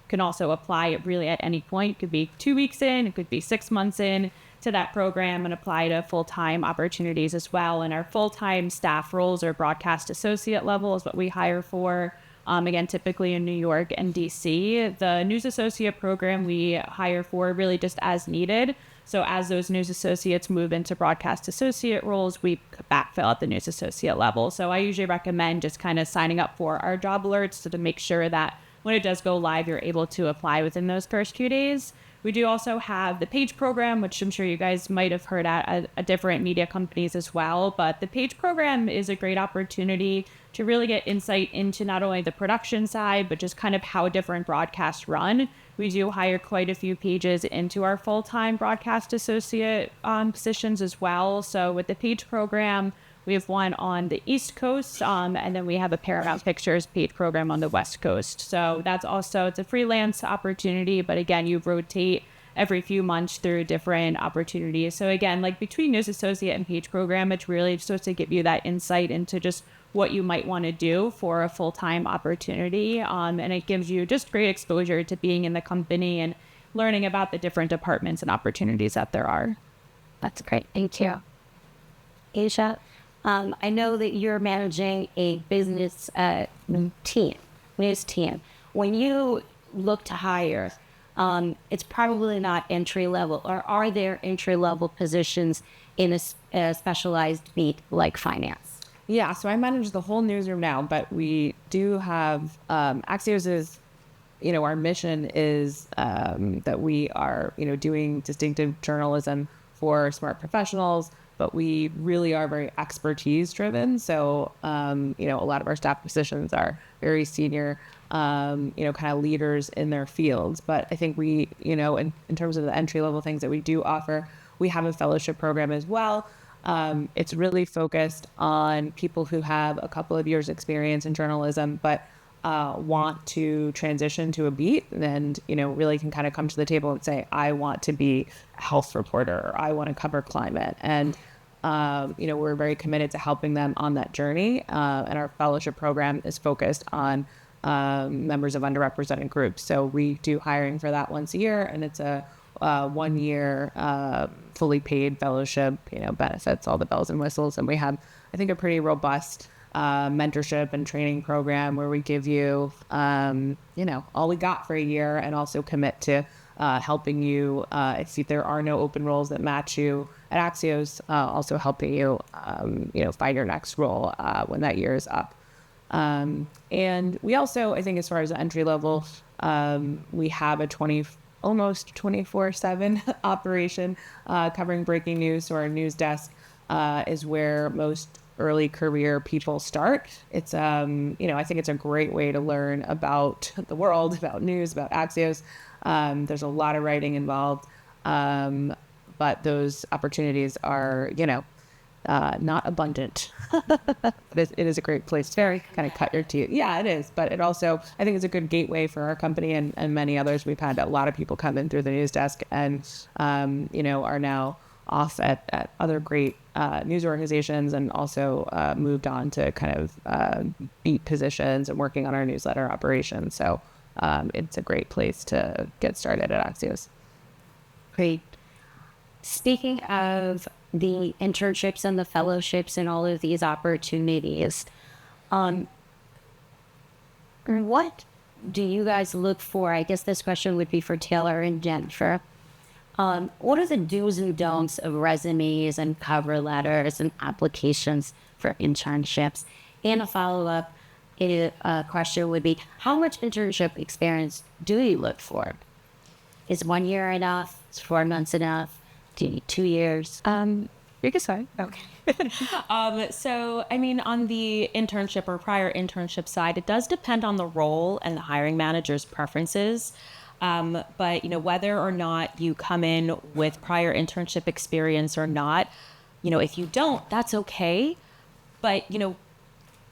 can also apply really at any point. It could be 2 weeks in, it could be 6 months in to that program, and apply to full-time opportunities as well. And our full-time staff roles or broadcast associate level is what we hire for. Again, typically in New York and DC. The news associate program we hire for really just as needed. So as those news associates move into broadcast associate roles, we backfill at the news associate level. So I usually recommend just kind of signing up for our job alerts so to make sure that when it does go live, you're able to apply within those first few days. We do also have the PAGE program, which I'm sure you guys might have heard at different media companies as well. But the PAGE program is a great opportunity to really get insight into not only the production side, but just kind of how different broadcasts run. We do hire quite a few pages into our full-time broadcast associate positions as well. So with the PAGE program, we have one on the East Coast, and then we have a Paramount Pictures PAGE program on the West Coast. So that's also, it's a freelance opportunity, but again, you rotate every few months through different opportunities. So again, like between news associate and PAGE program, it's really supposed to give you that insight into just what you might want to do for a full-time opportunity. And it gives you just great exposure to being in the company and learning about the different departments and opportunities that there are. That's great. Thank you. Asia, I know that you're managing a business news team. When you look to hire, it's probably not entry level, or are there entry level positions in a specialized beat like finance? Yeah, so I manage the whole newsroom now, but we do have Axios is, our mission is that we are, doing distinctive journalism for smart professionals. but we really are very expertise driven. So, you know, a lot of our staff positions are very senior, you know, kind of leaders in their fields. But I think we, you know, in terms of the entry level things that we do offer, we have a fellowship program as well. It's really focused on people who have a couple of years experience in journalism, but want to transition to a beat and, you know, really can kind of come to the table and say, I want to be a health reporter, or I want to cover climate. And, you know, we're very committed to helping them on that journey. And our fellowship program is focused on members of underrepresented groups. So we do hiring for that once a year, and it's a 1 year fully paid fellowship, you know, benefits, all the bells and whistles. And we have, I think, a pretty robust mentorship and training program where we give you, you know, all we got for a year, and also commit to helping you if there are no open roles that match you at Axios, also helping you, you know, find your next role when that year is up. And we also, I think, as far as the entry level, we have a almost 24/7 operation covering breaking news. So our news desk is where most early career people start. It's, you know, I think it's a great way to learn about the world, about news, about Axios. There's a lot of writing involved, but those opportunities are, you know, not abundant. But it is a great place to kind of cut your teeth. Yeah, it is. But it also, I think it's a good gateway for our company and many others. We've had a lot of people come in through the news desk and, you know, are now off at other great news organizations, and also moved on to kind of beat positions and working on our newsletter operations. So it's a great place to get started at Axios. Great. Speaking of the internships and the fellowships and all of these opportunities, what do you guys look for? I guess this question would be for Taylor and Jennifer. What are the do's and don'ts of resumes and cover letters and applications for internships? And a follow-up question would be, how much internship experience do you look for? Is 1 year enough? Is 4 months enough? Do you need 2 years? You can start. Okay. So, I mean, on the internship or prior internship side, it does depend on the role and the hiring manager's preferences. But, you know, whether or not you come in with prior internship experience or not, you know, if you don't, that's okay. But, you know,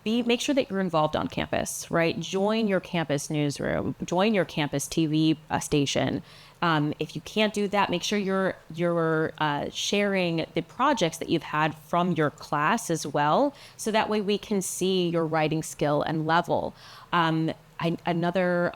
make sure that you're involved on campus, right? Join your campus newsroom, join your campus TV station. If you can't do that, make sure you're sharing the projects that you've had from your class as well, so that way we can see your writing skill and level. Another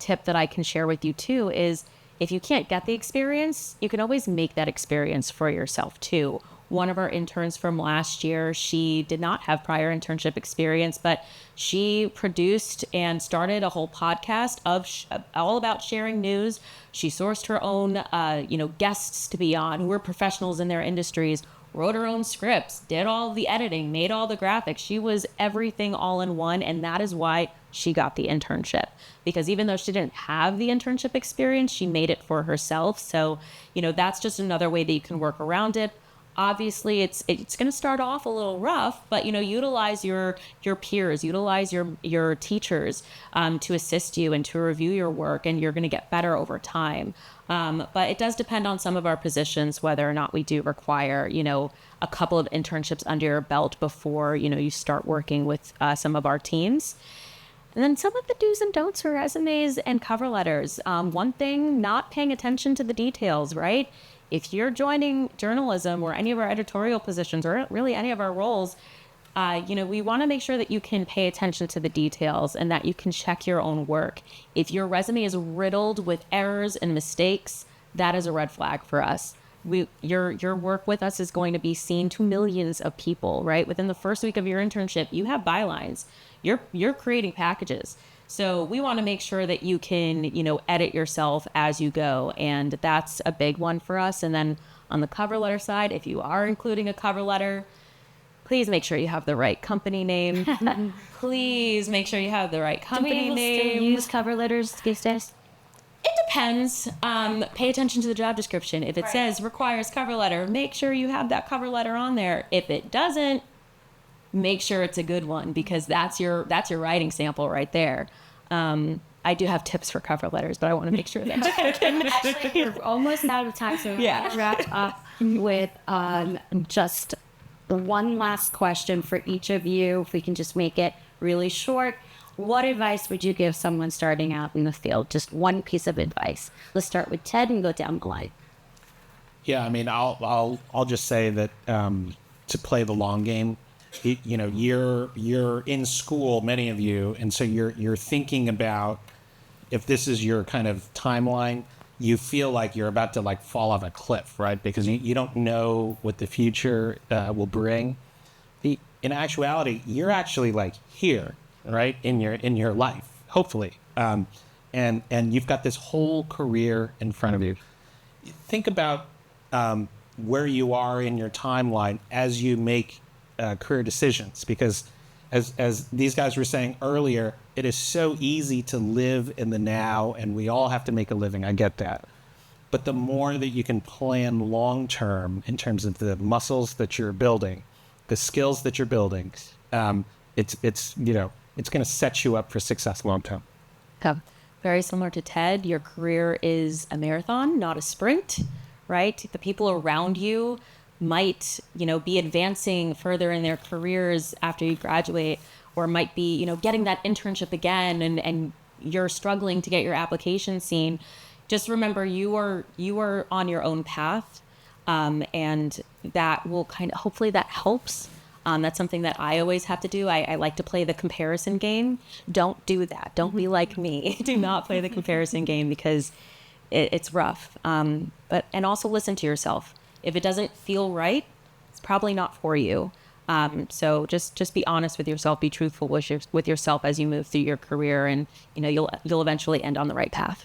tip that I can share with you too is, if you can't get the experience, you can always make that experience for yourself too. One of our interns from last year, she did not have prior internship experience, but she produced and started a whole podcast of all about sharing news. She sourced her own, you know, guests to be on who were professionals in their industries, wrote her own scripts, did all the editing, made all the graphics. She was everything all in one, and that is why she got the internship. Because even though she didn't have the internship experience, she made it for herself. So, you know, that's just another way that you can work around it. Obviously, it's going to start off a little rough, but, you know, utilize your peers, utilize your teachers to assist you and to review your work, and you're going to get better over time. But it does depend on some of our positions, whether or not we do require, you know, a couple of internships under your belt before, you know, you start working with some of our teams. And then some of the do's and don'ts for resumes and cover letters. One thing, not paying attention to the details, right? If you're joining journalism or any of our editorial positions, or really any of our roles, you know, we want to make sure that you can pay attention to the details and that you can check your own work. If your resume is riddled with errors and mistakes, that is a red flag for us. Your work with us is going to be seen to millions of people, right? Within the first week of your internship, you have bylines. You're creating packages. So we want to make sure that you can, you know, edit yourself as you go. And that's a big one for us. And then on the cover letter side, if you are including a cover letter, please make sure you have the right company name. Please make sure you have the right company name. Do we still use cover letters these days? It depends. Pay attention to the job description. If it says requires cover letter, make sure you have that cover letter on there. If it doesn't, make sure it's a good one, because that's your writing sample right there. I do have tips for cover letters, but I want to make sure that Actually, we're almost out of time, so we're Yeah. gonna wrap up with just one last question for each of you. If we can just make it really short, what advice would you give someone starting out in the field? Just one piece of advice. Let's start with Ted and go down the line. Yeah, I mean, I'll just say that to play the long game. You know, you're in school, many of you, and so you're thinking about, if this is your kind of timeline, you feel like you're about to like fall off a cliff, right? Because you don't know what the future will bring. In actuality, you're actually like here, right, in your life, hopefully, and you've got this whole career in front of you. Think about where you are in your timeline as you make career decisions, because as these guys were saying earlier, it is so easy to live in the now, and we all have to make a living. I get that. But the more that you can plan long term in terms of the muscles that you're building, the skills that you're building, it's going to set you up for success long term. Very similar to Ted, your career is a marathon, not a sprint, right? The people around you might, be advancing further in their careers after you graduate, or might be, getting that internship again, and you're struggling to get your application seen. Just remember, you are on your own path, and that will hopefully that helps. That's something that I always have to do. I like to play the comparison game. Don't do that. Don't be like me. Do not play the comparison game, because it's rough. And also listen to yourself. If it doesn't feel right, it's probably not for you. So just be honest with yourself. Be truthful with yourself as you move through your career, and you'll eventually end on the right path.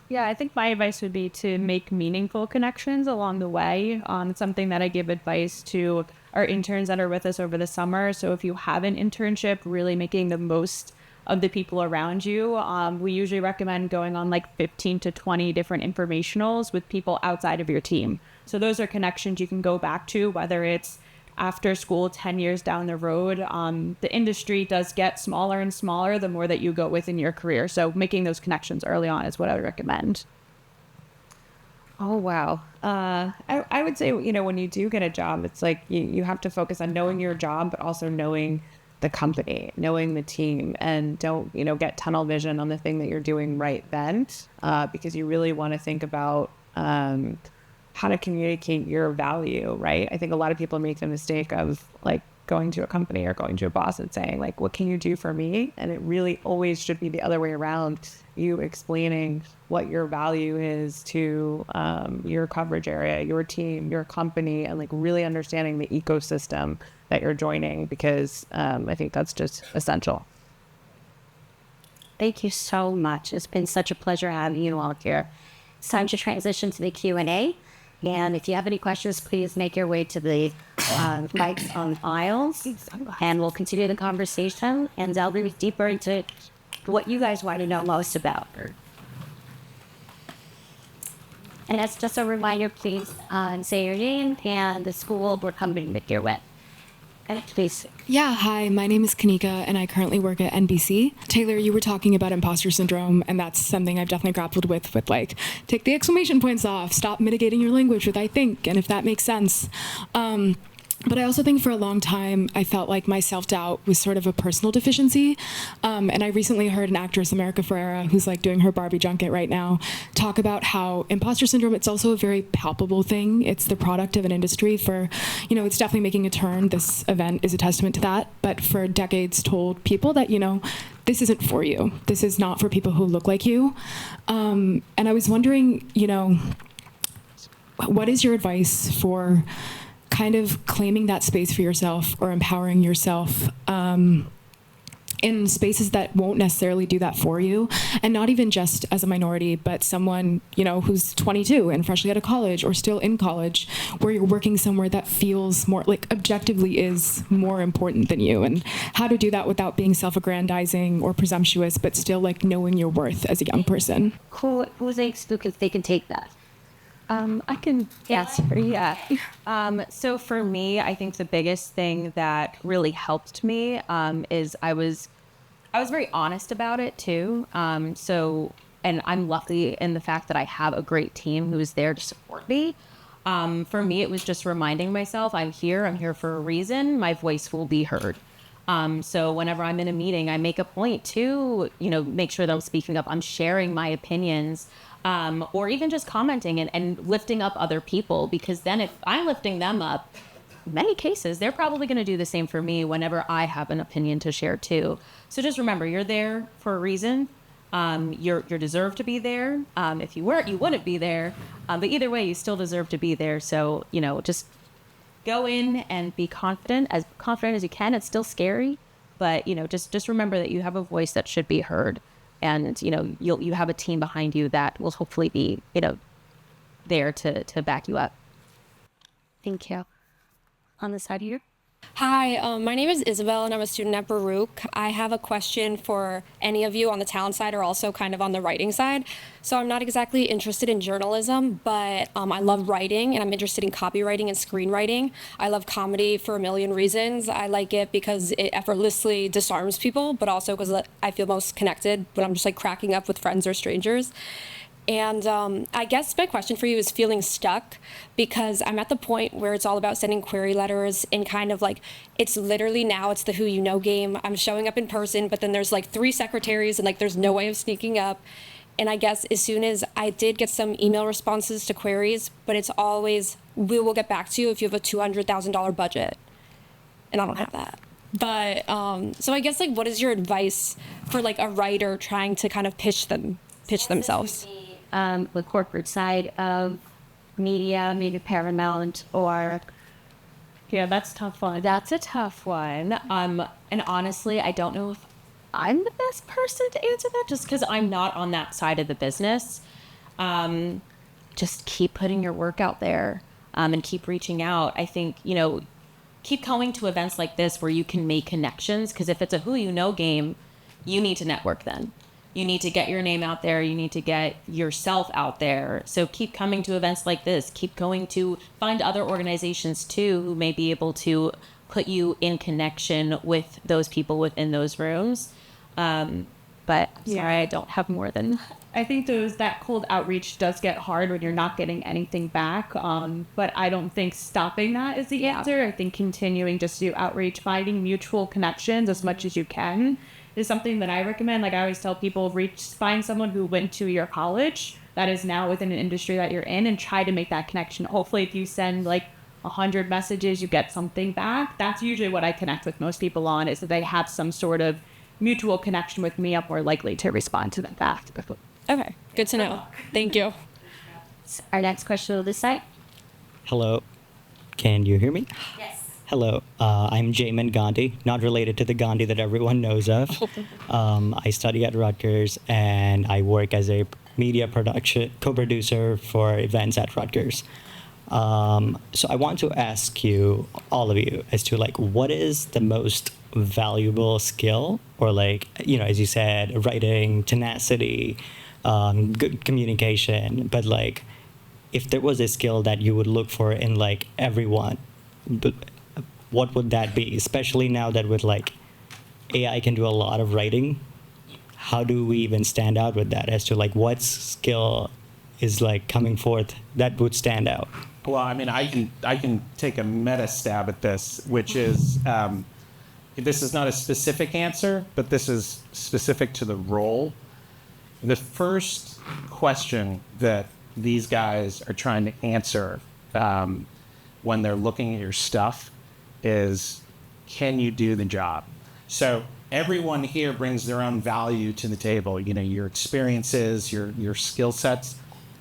Yeah, I think my advice would be to make meaningful connections along the way. It's something that I give advice to our interns that are with us over the summer. So if you have an internship, really making the most of the people around you. We usually recommend going on like 15 to 20 different informationals with people outside of your team. So those are connections you can go back to, whether it's after school, 10 years down the road. The industry does get smaller and smaller the more that you go within your career. So making those connections early on is what I would recommend. Oh, wow. I would say, when you do get a job, it's like you have to focus on knowing your job, but also knowing the company, knowing the team, and don't, get tunnel vision on the thing that you're doing right then, because you really want to think about how to communicate your value, right? I think a lot of people make the mistake of like going to a company or going to a boss and saying like, what can you do for me? And it really always should be the other way around. You explaining what your value is to your coverage area, your team, your company, and like really understanding the ecosystem that you're joining, because I think that's just essential. Thank you so much. It's been such a pleasure having you all here. It's time to transition to the Q&A. And if you have any questions, please make your way to the mics on aisles, and we'll continue the conversation and delve deeper into what you guys want to know most about. And that's just a reminder, please say your name and the school or company that you're with. And please. Yeah, hi, my name is Kanika, and I currently work at NBC. Taylor, you were talking about imposter syndrome, and that's something I've definitely grappled with like, take the exclamation points off, stop mitigating your language with I think, and if that makes sense. But I also think for a long time, I felt like my self-doubt was sort of a personal deficiency. And I recently heard an actress, America Ferrera, who's like doing her Barbie junket right now, talk about how imposter syndrome, it's also a very palpable thing. It's the product of an industry for, it's definitely making a turn. This event is a testament to that. But for decades told people that, this isn't for you. This is not for people who look like you. And I was wondering, what is your advice for kind of claiming that space for yourself or empowering yourself in spaces that won't necessarily do that for you, and not even just as a minority, but someone, who's 22 and freshly out of college or still in college, where you're working somewhere that feels more like objectively is more important than you, and how to do that without being self-aggrandizing or presumptuous, but still like knowing your worth as a young person. Who thinks they can take that? I can answer, yeah. So for me, I think the biggest thing that really helped me is I was very honest about it too. And I'm lucky in the fact that I have a great team who is there to support me. For me, it was just reminding myself, I'm here for a reason. My voice will be heard. So whenever I'm in a meeting, I make a point to, make sure that I'm speaking up. I'm sharing my opinions. Or even just commenting and lifting up other people, because then if I'm lifting them up, in many cases, they're probably going to do the same for me whenever I have an opinion to share too. So just remember, you're there for a reason. You're deserved to be there. If you weren't, you wouldn't be there. But either way, you still deserve to be there. So, just go in and be confident as you can. It's still scary, but, just remember that you have a voice that should be heard. And, you have a team behind you that will hopefully be, there to back you up. Thank you. On the side here. Hi, my name is Isabel, and I'm a student at Baruch. I have a question for any of you on the talent side or also kind of on the writing side. So I'm not exactly interested in journalism, but I love writing, and I'm interested in copywriting and screenwriting. I love comedy for a million reasons. I like it because it effortlessly disarms people, but also because I feel most connected when I'm just like cracking up with friends or strangers. And I guess my question for you is feeling stuck, because I'm at the point where it's all about sending query letters and kind of like, it's literally now it's the who you know game. I'm showing up in person, but then there's like 3 secretaries and like there's no way of sneaking up. And I guess as soon as I did get some email responses to queries, but it's always, we will get back to you if you have a $200,000 budget. And I don't have that. But so I guess like, what is your advice for like a writer trying to kind of pitch themselves? The corporate side of media, maybe Paramount, or Yeah, that's a tough one. That's a tough one. And honestly, I don't know if I'm the best person to answer that, just because I'm not on that side of the business. Just keep putting your work out there, and keep reaching out. I think, keep going to events like this where you can make connections, because if it's a who you know game, you need to network then. You need to get your name out there. You need to get yourself out there. So keep coming to events like this. Keep going to find other organizations too who may be able to put you in connection with those people within those rooms. But sorry, I don't have more than. I think that cold outreach does get hard when you're not getting anything back. But I don't think stopping that is the answer. I think continuing just to do outreach, finding mutual connections as much as you can is something that I recommend. Like I always tell people, find someone who went to your college that is now within an industry that you're in, and try to make that connection. Hopefully if you send like 100 messages, you get something back. That's usually what I connect with most people on, is that they have some sort of mutual connection with me. I'm more likely to respond to them back. Okay, good to know. Thank you. our next question on this side. Hello, can you hear me? Yes. Hello, I'm Jamin Gandhi, not related to the Gandhi that everyone knows of. I study at Rutgers, and I work as a media production co-producer for events at Rutgers. So I want to ask you, all of you, as to like, what is the most valuable skill, or like, you know, as you said, writing, tenacity, good communication, but like, if there was a skill that you would look for in like everyone, what would that be? Especially now that with like AI can do a lot of writing, how do we even stand out with that, as to like what skill is like coming forth that would stand out? Well, I mean, I can take a meta stab at this, which is, this is not a specific answer, but this is specific to the role. The first question that these guys are trying to answer when they're looking at your stuff is, can you do the job? So everyone here brings their own value to the table, you know, your experiences, your skill sets,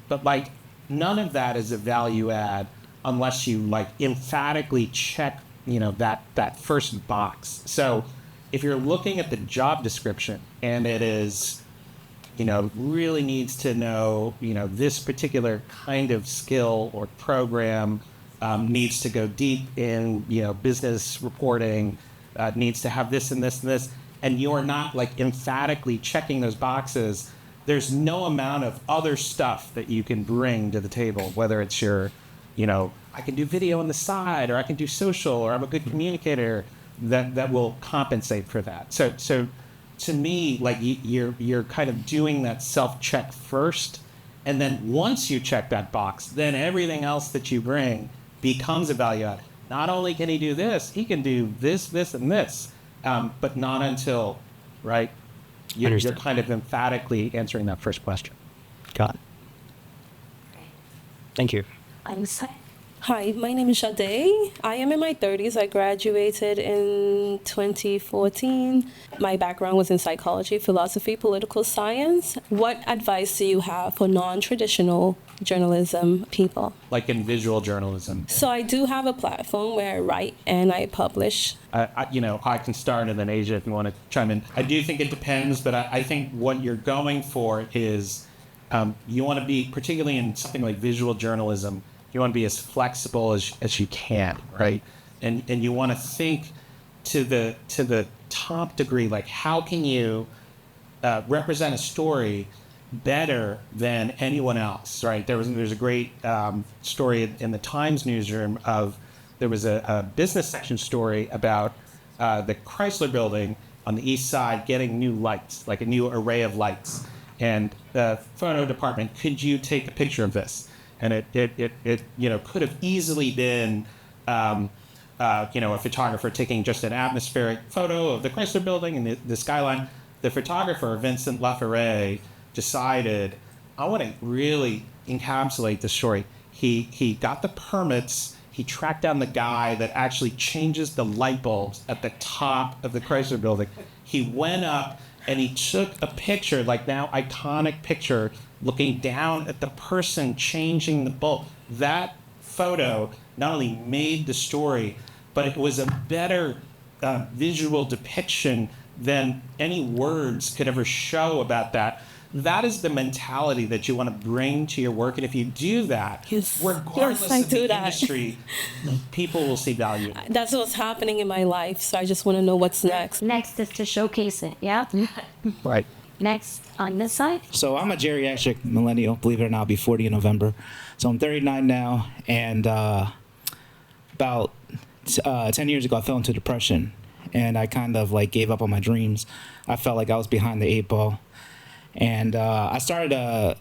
but like none of that is a value add unless you like emphatically check, you know, that first box. So if you're looking at the job description and it is, really needs to know, this particular kind of skill or program, needs to go deep in, business reporting, needs to have this and this and this, and you're not like emphatically checking those boxes, there's no amount of other stuff that you can bring to the table, whether it's your, I can do video on the side, or I can do social, or I'm a good communicator, that will compensate for that. So to me, like you're kind of doing that self-check first, and then once you check that box, then everything else that you bring becomes a value add. Not only can he do this, he can do this, this, and this, but not until, right? You're kind of emphatically answering that first question. Got it. Thank you. Hi, my name is Sade. I am in my 30s. I graduated in 2014. My background was in psychology, philosophy, political science. What advice do you have for non-traditional journalism people? Like in visual journalism. So I do have a platform where I write and I publish. I can start, and then Asia, if you want to chime in. I do think it depends, but I think what you're going for is you want to be, particularly in something like visual journalism, you want to be as flexible as you can, right? And you want to think to the top degree, like how can you represent a story better than anyone else, right? There's a great story in the Times newsroom of, there was a business section story about the Chrysler building on the east side getting new lights, like a new array of lights. And the photo department, could you take a picture of this? And it could have easily been, a photographer taking just an atmospheric photo of the Chrysler building and the skyline. The photographer, Vincent Laferret, decided, I want to really encapsulate the story. He got the permits. He tracked down the guy that actually changes the light bulbs at the top of the Chrysler building. He went up and he took a picture, like now iconic picture, looking down at the person changing the bulb. That photo not only made the story, but it was a better visual depiction than any words could ever show about that. That is the mentality that you want to bring to your work. And if you do that, regardless of the industry, people will see value. That's what's happening in my life, so I just want to know what's next. Next is to showcase it, yeah? Right. Next on this side. So I'm a geriatric millennial, believe it or not. I'll be 40 in November. So I'm 39 now, and about 10 years ago, I fell into depression, and I kind of like gave up on my dreams. I felt like I was behind the 8 ball. And I started a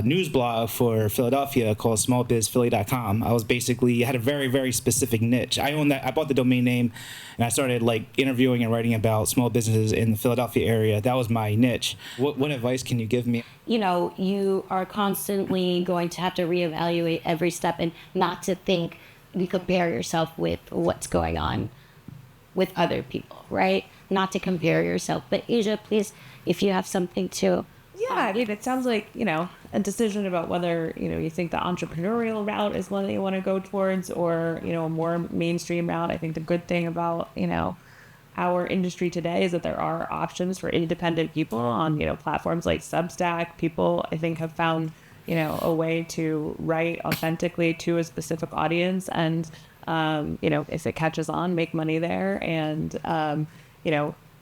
news blog for Philadelphia called smallbizphilly.com. I had a very, very specific niche. I bought the domain name, and I started like interviewing and writing about small businesses in the Philadelphia area. That was my niche. What advice can you give me? You are constantly going to have to reevaluate every step, and not to think you compare yourself with what's going on with other people, right? Not to compare yourself. But Asia, please, if you have something to... Yeah, I mean, it sounds like, a decision about whether, you think the entrepreneurial route is one that you want to go towards, or, a more mainstream route. I think the good thing about, our industry today is that there are options for independent people on, platforms like Substack. People, I think, have found, a way to write authentically to a specific audience, and, if it catches on, make money there. And,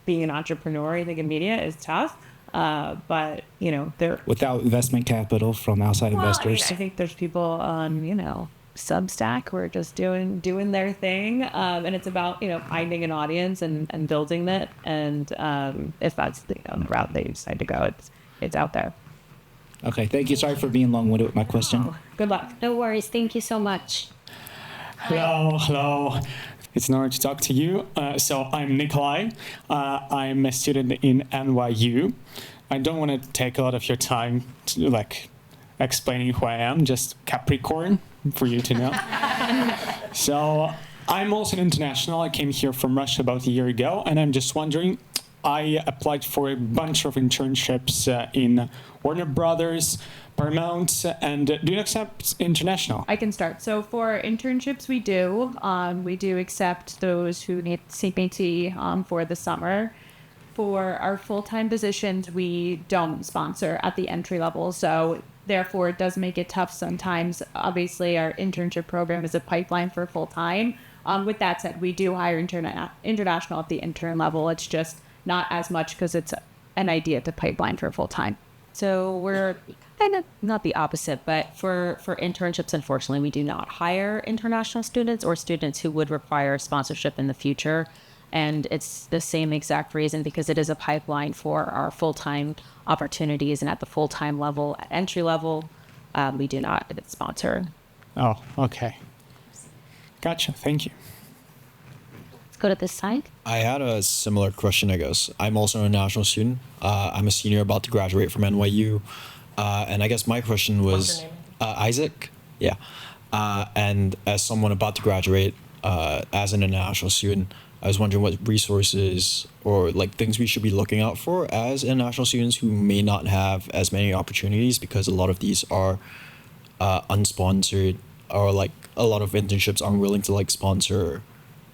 being an entrepreneur, I think, in media is tough. But, there... Without investment capital from outside investors. I think there's people on, Substack who are just doing their thing. And it's about, finding an audience and building it. And if that's the route they decide to go, it's out there. Okay, thank you. Sorry for being long-winded with my question. Oh, good luck. No worries. Thank you so much. Hello. It's an honor to talk to you. So I'm Nikolai. I'm a student in NYU. I don't want to take a lot of your time to explaining who I am, just Capricorn for you to know. So I'm also an international. I came here from Russia about a year ago, and I'm just wondering, I applied for a bunch of internships in Warner Brothers, Paramount, and do you accept international? I can start. So for internships, we do. We do accept those who need CPT for the summer. For our full-time positions, we don't sponsor at the entry level. So therefore, it does make it tough sometimes. Obviously, our internship program is a pipeline for full-time. With that said, we do hire international at the intern level. It's just not as much because it's an idea to pipeline for full-time. So we're kind of not the opposite, but for internships, unfortunately, we do not hire international students or students who would require sponsorship in the future. And it's the same exact reason, because it is a pipeline for our full-time opportunities. And at the full-time level, at entry level, we do not sponsor. Oh, okay. Gotcha. Thank you. Let's go to this side. I had a similar question, I guess. I'm also an international student. I'm a senior about to graduate from NYU. And I guess my question was, Isaac? Yeah. And as someone about to graduate as an international student, I was wondering what resources or like things we should be looking out for as international students who may not have as many opportunities, because a lot of these are unsponsored, or like a lot of internships aren't willing to like sponsor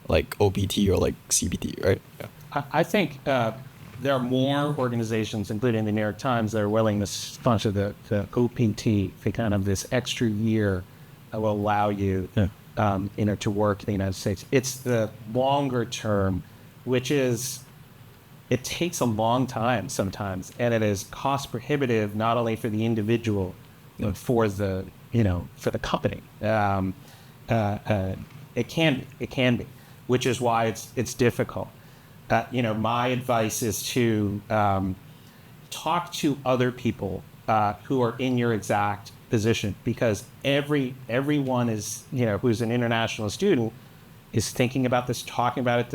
like OPT or like CPT, right? Yeah. I think there are more organizations, including the New York Times, that are willing to sponsor the OPT for kind of this extra year that will allow you, to work in the United States. It's the longer term, which is, it takes a long time sometimes, and it is cost prohibitive not only for the individual, but for the for the company. It can be, which is why it's difficult. My advice is to talk to other people who are in your exact position, because everyone is, who's an international student is thinking about this, talking about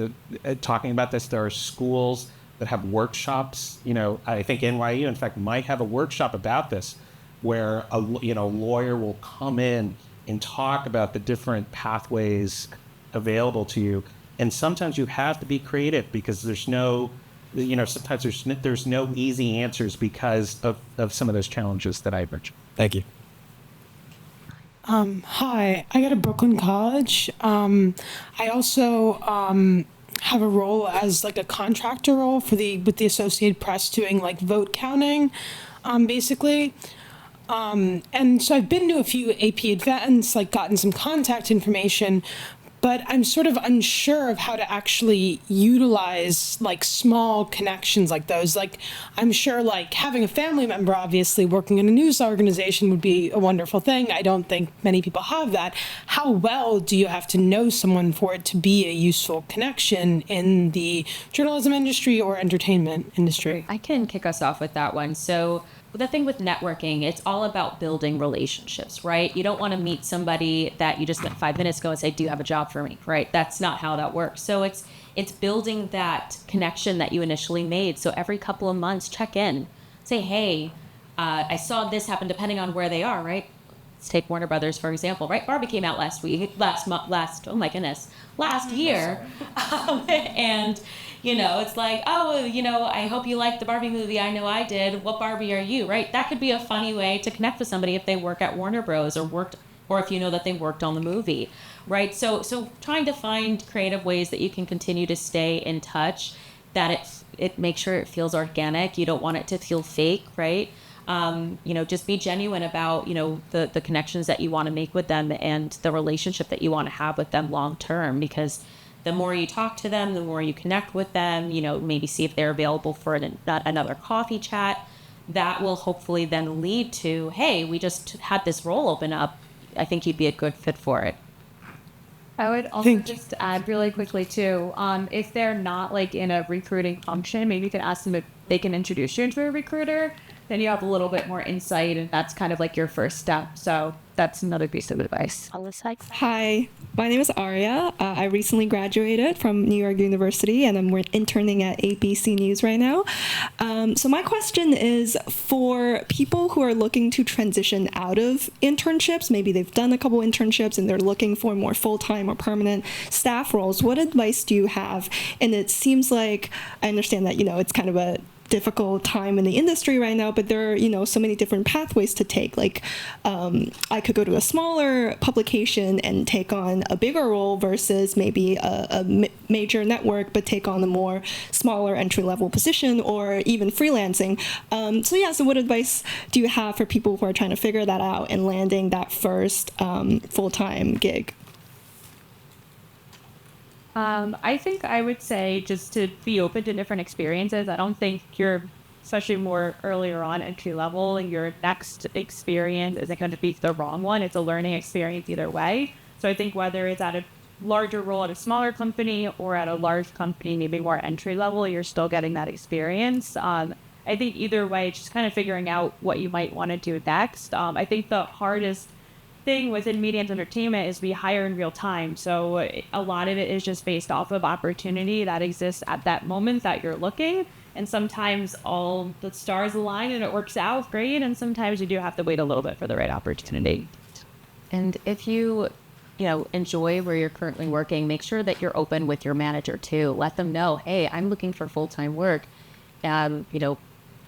this. There are schools that have workshops. I think NYU, in fact, might have a workshop about this, where a lawyer will come in and talk about the different pathways available to you. And sometimes you have to be creative, because there's no, sometimes there's no easy answers because of some of those challenges that I mentioned. Thank you. Hi, I go to Brooklyn College. I also have a role as like a contractor role with the Associated Press doing like vote counting, basically. And so I've been to a few AP events, like gotten some contact information, but I'm sort of unsure of how to actually utilize like small connections like those. Like, I'm sure like having a family member obviously working in a news organization would be a wonderful thing. I don't think many people have that. How well do you have to know someone for it to be a useful connection in the journalism industry or entertainment industry? I can kick us off with that one. So the thing with networking, it's all about building relationships, right? You don't want to meet somebody that you just met 5 minutes ago and say, do you have a job for me, right? That's not how that works. So it's building that connection that you initially made. So every couple of months, check in. Say, hey, I saw this happen, depending on where they are, right? Let's take Warner Brothers, for example, right? Barbie came out last year. And it's like, I hope you liked the Barbie movie. I know I did. What Barbie are you, right? That could be a funny way to connect with somebody if they work at Warner Bros. or if you know that they worked on the movie, right? So trying to find creative ways that you can continue to stay in touch, that it makes sure it feels organic. You don't want it to feel fake, right? Just be genuine about, the connections that you want to make with them and the relationship that you want to have with them long term, because the more you talk to them, the more you connect with them, maybe see if they're available for another coffee chat. That will hopefully then lead to, hey, we just had this role open up. I think you'd be a good fit for it. I would also just add really quickly too, if they're not like in a recruiting function, maybe you could ask them if they can introduce you to a recruiter. then you have a little bit more insight, and that's kind of like your first step. So that's another piece of advice. Hi, my name is Aria. I recently graduated from New York University, and I'm interning at ABC News right now. So my question is for people who are looking to transition out of internships, maybe they've done a couple internships and they're looking for more full-time or permanent staff roles, what advice do you have? And it seems like, I understand that, it's kind of a difficult time in the industry right now, but there are, so many different pathways to take. Like, I could go to a smaller publication and take on a bigger role versus maybe a major network, but take on a more smaller entry-level position, or even freelancing. So what advice do you have for people who are trying to figure that out and landing that first full-time gig? I think I would say just to be open to different experiences. I don't think you're, especially more earlier on entry level, your next experience isn't going to be the wrong one. It's a learning experience either way. So I think whether it's at a larger role at a smaller company or at a large company, maybe more entry level, you're still getting that experience. I think either way, it's just kind of figuring out what you might want to do next. I think the hardest thing within media and entertainment is we hire in real time. So a lot of it is just based off of opportunity that exists at that moment that you're looking. And sometimes all the stars align and it works out great. And sometimes you do have to wait a little bit for the right opportunity. And if you enjoy where you're currently working, make sure that you're open with your manager too. Let them know, hey, I'm looking for full-time work. Do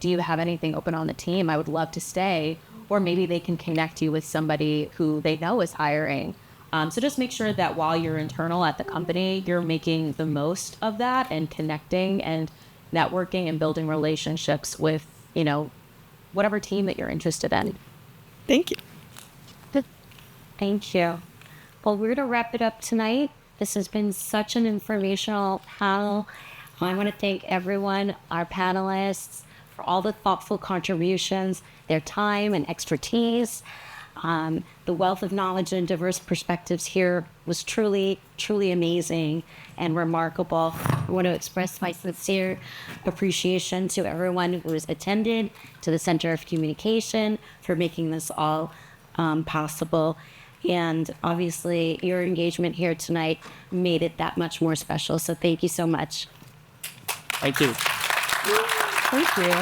you have anything open on the team? I would love to stay. Or maybe they can connect you with somebody who they know is hiring. So just make sure that while you're internal at the company, you're making the most of that and connecting and networking and building relationships with, whatever team that you're interested in. Thank you. Thank you. Well, we're going to wrap it up tonight. This has been such an informational panel. I want to thank everyone, our panelists, for all the thoughtful contributions, their time and expertise. The wealth of knowledge and diverse perspectives here was truly, truly amazing and remarkable. I want to express my sincere appreciation to everyone who has attended, to the Center of Communication for making this all possible. And obviously, your engagement here tonight made it that much more special. So thank you so much. Thank you. Thank you.